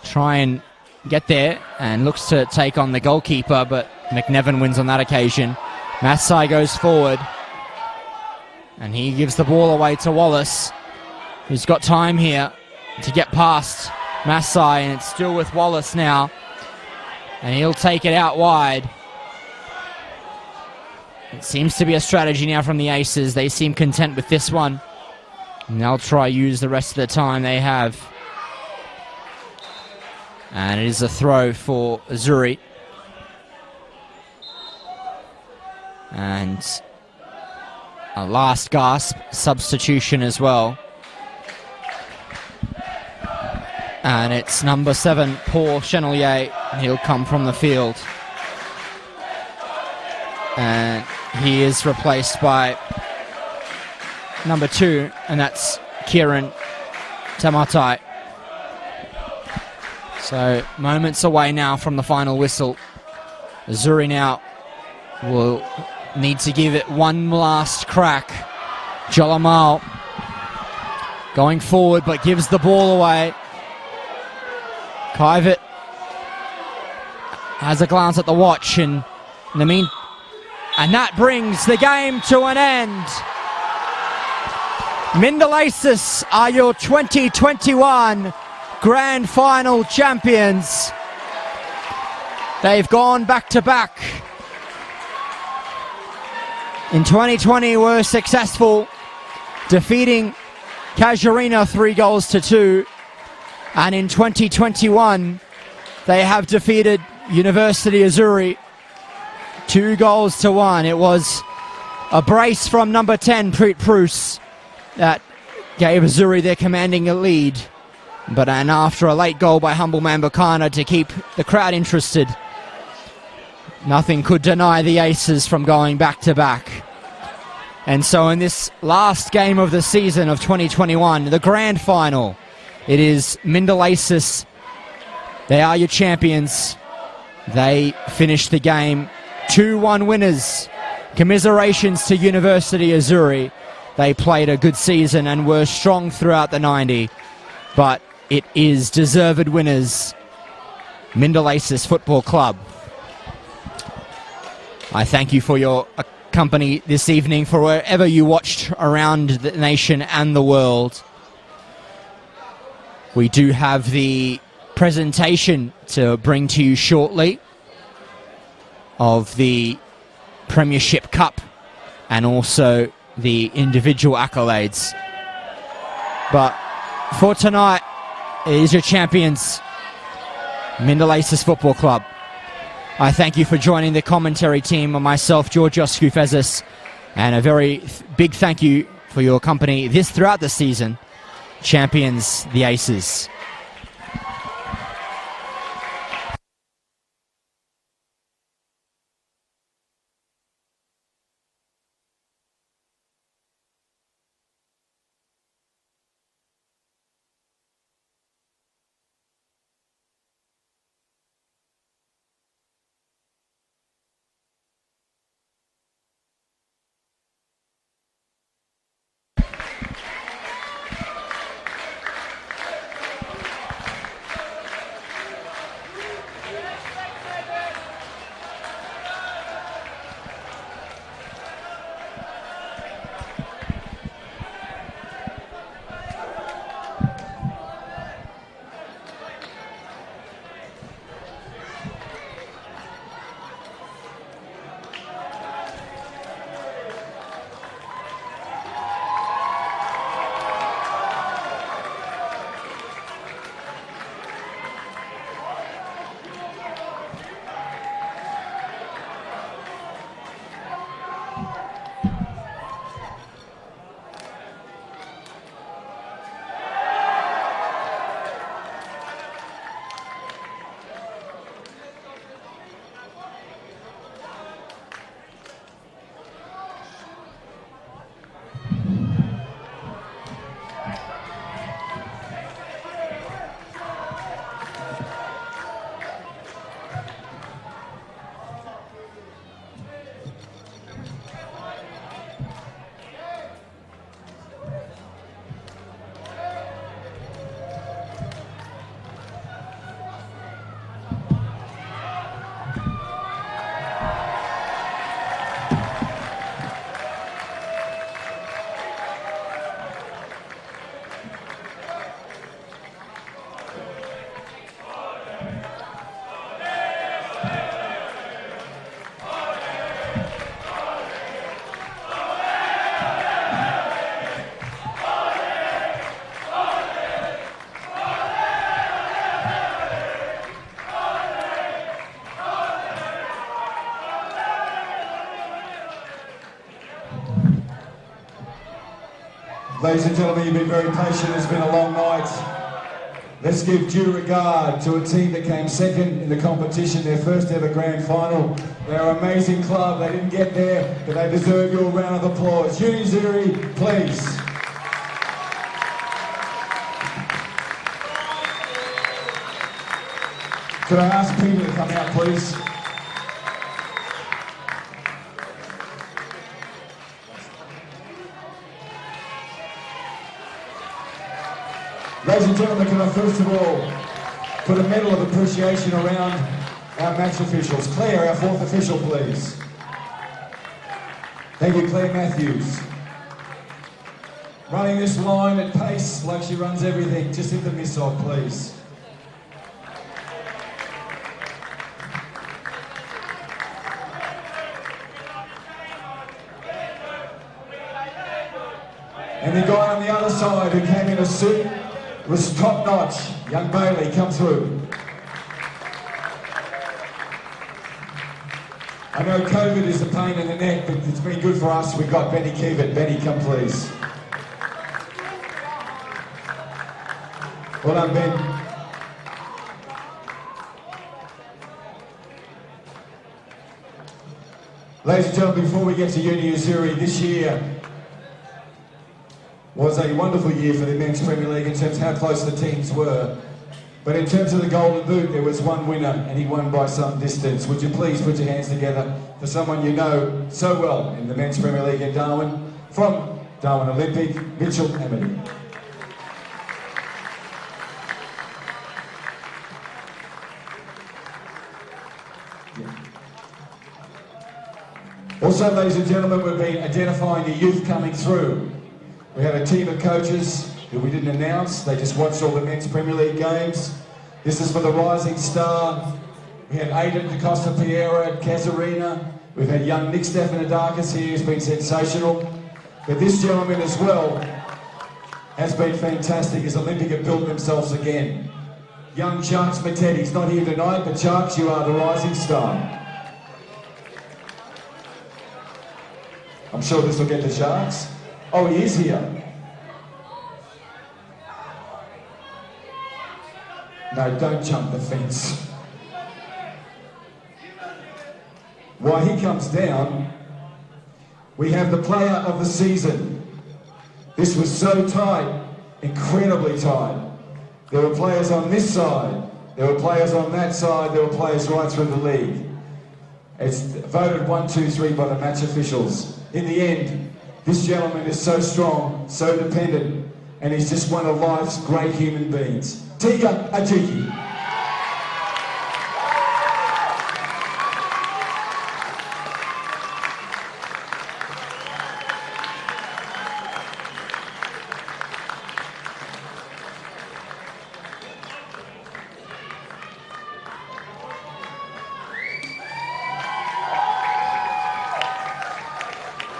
try and get there and looks to take on the goalkeeper, but McNevin wins on that occasion. Masai goes forward. And he gives the ball away to Wallace, who's got time here to get past Masai, and it's still with Wallace now. And he'll take it out wide. It seems to be a strategy now from the Aces. They seem content with this one. And they'll try use the rest of the time they have. And it is a throw for Azzurri. And a last gasp substitution as well. And it's number 7, Paul Chenelier. He'll come from the field. And he is replaced by number 2, and that's Kieran Tamatai. So moments away now from the final whistle. Azzurri now will need to give it one last crack. Jalamal going forward but gives the ball away. Kivett has a glance at the watch, and that brings the game to an end. Mindil Aces are your 2021 Grand Final champions. They've gone back to back. In 2020 were successful, defeating Casuarina 3-2. And in 2021, they have defeated University Azzurri 2-1. It was a brace from number 10, Preet Bruce, that gave Azzurri their commanding lead. But after a late goal by Humble Mambakana to keep the crowd interested, nothing could deny the Aces from going back to back. And so in this last game of the season of 2021, the grand final, it is Mindil Aces. They are your champions. They finished the game 2-1 winners. Commiserations to University Azzurri. They played a good season and were strong throughout the 90. But it is deserved winners, Mindil Aces Football Club. I thank you for your company this evening, for wherever you watched around the nation and the world. We do have the presentation to bring to you shortly of the Premiership Cup and also the individual accolades. But for tonight, it is your champions, Mindil Aces Football Club. I thank you for joining the commentary team and myself, Georgios Skoufezis, and a very big thank you for your company throughout the season. Champions, the Aces. Ladies and gentlemen, you've been very patient. It's been a long night. Let's give due regard to a team that came second in the competition, their first ever grand final. They're an amazing club. They didn't get there, but they deserve your round of applause. Uni Azzurri, please. Could I ask Peter to come out, please? Ladies and gentlemen, can I first of all put a medal of appreciation around our match officials. Claire, our fourth official, please. Thank you, Claire Matthews. Running this line at pace like she runs everything. Just hit the miss off, please. And the guy on the other side who came in a suit was top notch. Young Bailey, come through. I know COVID is a pain in the neck, but it's been good for us. We've got Benny Keevan. Benny, come please. Well done, Ben. Ladies and gentlemen, before we get to Uni Azzurri, this year was a wonderful year for the Men's Premier League in terms of how close the teams were. But in terms of the Golden Boot, there was one winner, and he won by some distance. Would you please put your hands together for someone you know so well in the Men's Premier League in Darwin, from Darwin Olympic, Mitchell Amity. Also, ladies and gentlemen, we've been identifying the youth coming through. We had a team of coaches who we didn't announce. They just watched all the Men's Premier League games. This is for the Rising Star. We had Aidan DaCosta Piera at Casuarina. We've had young Nick Stefanidakis here, who's been sensational. But this gentleman as well has been fantastic as Olympic have built themselves again. Young Chucks Mattetti's not here tonight, but Chucks, you are the Rising Star. I'm sure this will get the Sharks. Oh, he is here. No, don't jump the fence. While he comes down, we have the player of the season. This was so tight, incredibly tight. There were players on this side, there were players on that side, there were players right through the league. It's voted 1, 2, 3 by the match officials. In the end, this gentleman is so strong, so dependent, and he's just one of life's great human beings. Tiga Ajiki.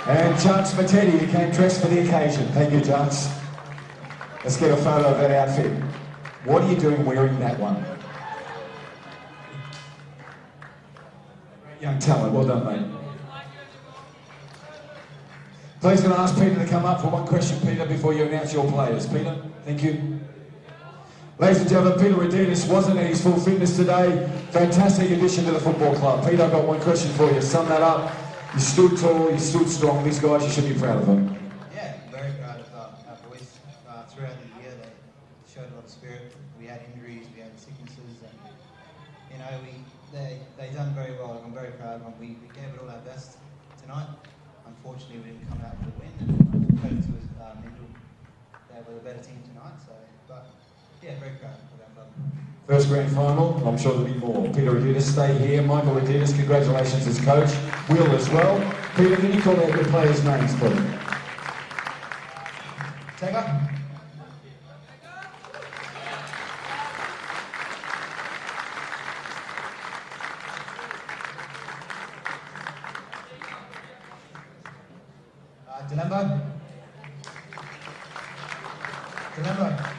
And Chucks Mattetti, who came dressed for the occasion. Thank you, Chucks. Let's get a photo of that outfit. What are you doing wearing that one? Young talent, well done, mate. Please going to ask Peter to come up for one question, Peter, before you announce your players. Peter, thank you. Ladies and gentlemen, Peter Radinas wasn't at his full fitness today. Fantastic addition to the football club. Peter, I've got one question for you. Sum that up. You stood tall, you stood strong. These guys, you should be proud of them. Yeah, I'm very proud of our boys. Throughout the year, they showed a lot of spirit. We had injuries, we had sicknesses, and you know, they done very well. I'm very proud of them. We gave it all our best tonight. Unfortunately, we didn't come out with a win. And credit to Mindil, they were the better team tonight. So, but yeah, very proud of them. First grand final, I'm sure there'll be more. Peter Radinas, stay here. Michael Radinas, congratulations as coach. Will as well. Peter, can you call out your players' names, please? Taker. Delembo. Delembo.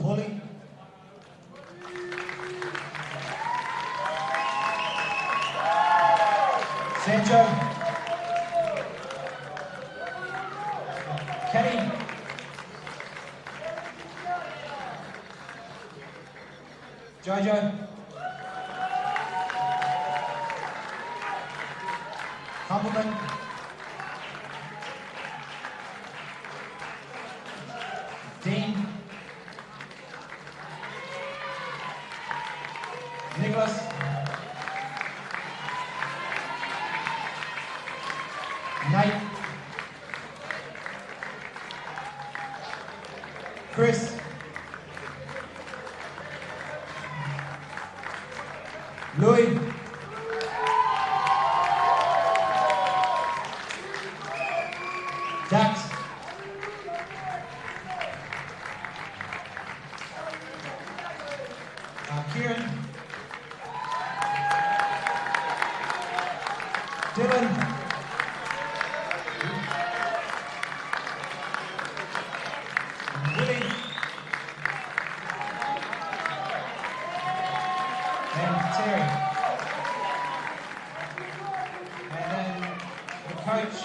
Paulie. Sancho. Kenny. Jojo. Compliment. Dean. Nicholas. Nate. Chris. Louis. Dax. Kieran. Dylan. Willie. And Terry. And then the coach,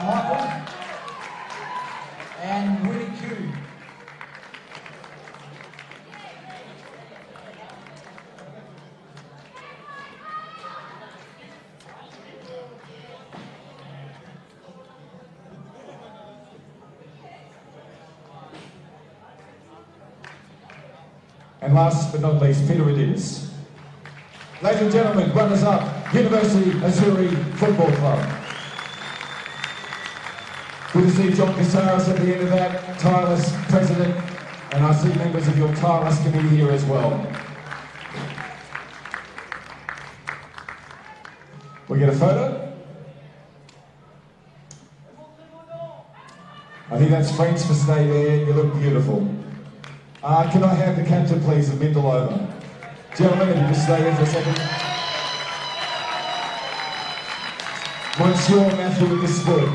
Michael. And Willie Koo. And last but not least, Peter Adidas. Ladies and gentlemen, runners up, University Azzurri Football Club. Good to see John Casares at the end of that, tireless president, and I see members of your tireless committee here as well. We get a photo? I think that's friends for stay there, you look beautiful. Can I have the captain please of Mindil over? Gentlemen, if you just stay there for a second. Monsieur Matthew with this sport.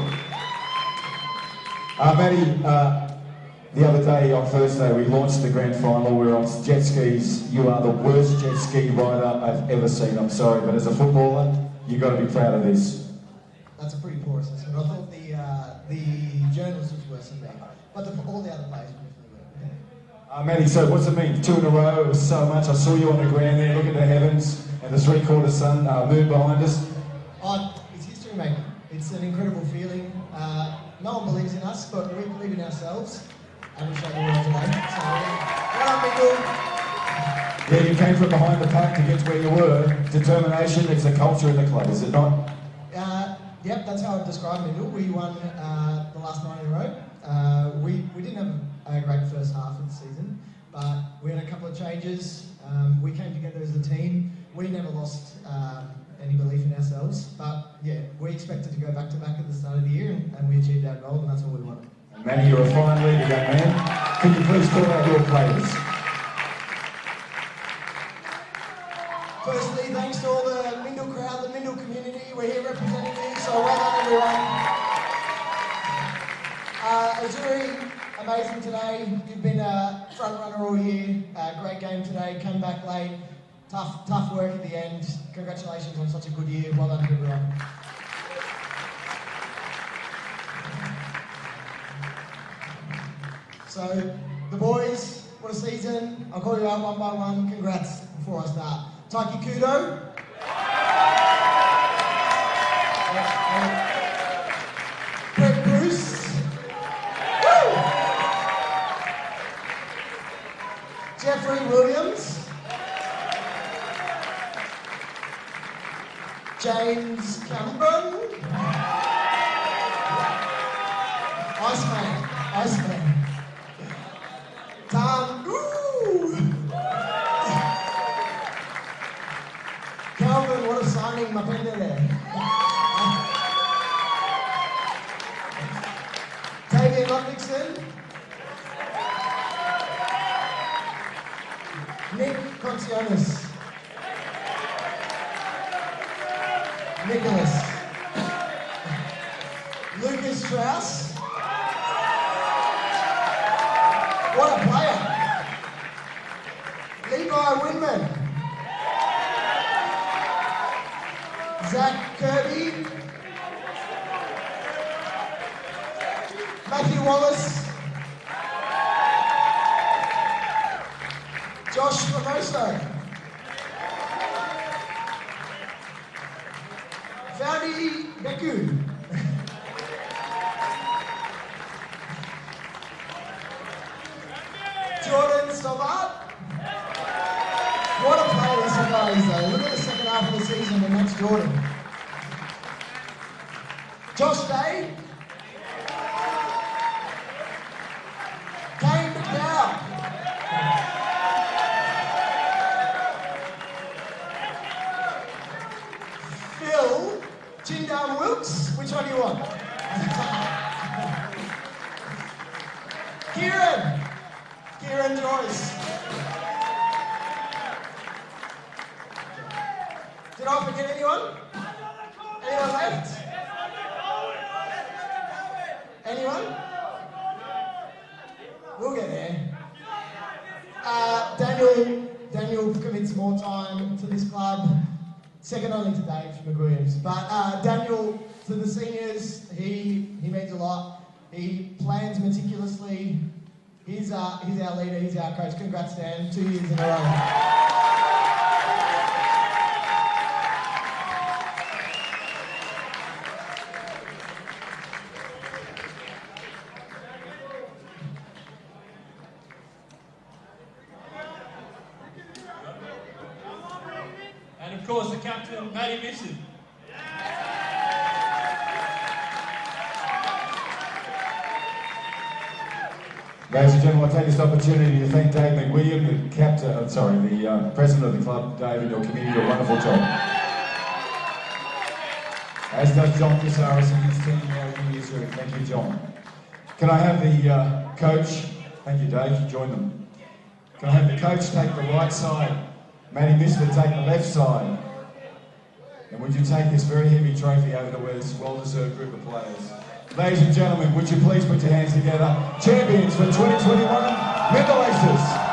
Matty, the other day on Thursday we launched the grand final. We were on jet skis. You are the worst jet ski rider I've ever seen. I'm sorry, but as a footballer, you've got to be proud of this. That's a pretty poor assessment. I thought the journalist was worse than me, but all the other players were definitely good. Matty, so what's it mean? 2 in a row, it was so much. I saw you on the ground there, look at the heavens and the three-quarter sun, moon behind us. It's history making. It's an incredible feeling. No one believes in us, but we believe in ourselves, and we showed the world today. So, well done, Mindil. Yeah, you came from behind the pack to get to where you were. Determination, it's a culture in the club, is it not? Yep, that's how I'd describe Mindil. We won the last 9 in a row. We didn't have a great first half of the season, but we had a couple of changes. We came together as a team. We never lost any belief in ourselves, but yeah, we expected to go back-to-back at the start of the year, and we achieved our goal, and that's what we wanted. Matty, you're a fine leader, young man. Can you please call out your players? Firstly, thanks to all the Mindil crowd, the Mindil community. We're here representing you, so well done, everyone. Azzurri, amazing today. You've been a front runner all year. Great game today. Came back late. Tough work at the end. Congratulations on such a good year. Well done, everyone. So, the boys, what a season. I'll call you out one by one. Congrats before I start. Taiki Kudo. Brett Bruce. Woo! Jeffrey Williams. James Cameron. Iceman. Dan. Calvin, what a signing, my pen there. Tavian Ludvigson. Nick Concionis. Nicholas. Lucas Strauss. What a player. Levi Winman. Zach Kirby, Matthew Wallace, Josh Ramoso, Foundy Beku, Jordan Stobbart. What a player this guy is though. Look at the second half of the season and that's Jordan. Josh Day. Kane McDowell. Phil Chindam Wilkes. Which one do you want? Kieran Joyce. Did I forget anyone? Anyone left? Anyone? We'll get there. Daniel commits more time to this club, second only to Dave McWilliams. But Daniel, to the seniors, he means a lot. He plans meticulously. He's our leader, he's our coach. Congrats, Dan, 2 years in a row. And of course the captain, Matty Mission. Ladies and gentlemen, I take this opportunity to thank Dave McWilliam, the president of the club. Dave and your committee do a wonderful job. As does John Casares and his team now in the Azzurri. Thank you, John. Can I have the coach, thank you Dave, join them. Can I have the coach take the right side, Matty Misford take the left side. And would you take this very heavy trophy over to where this well-deserved group of players. Ladies and gentlemen, would you please put your hands together? Champions for 2021, Mindil Aces.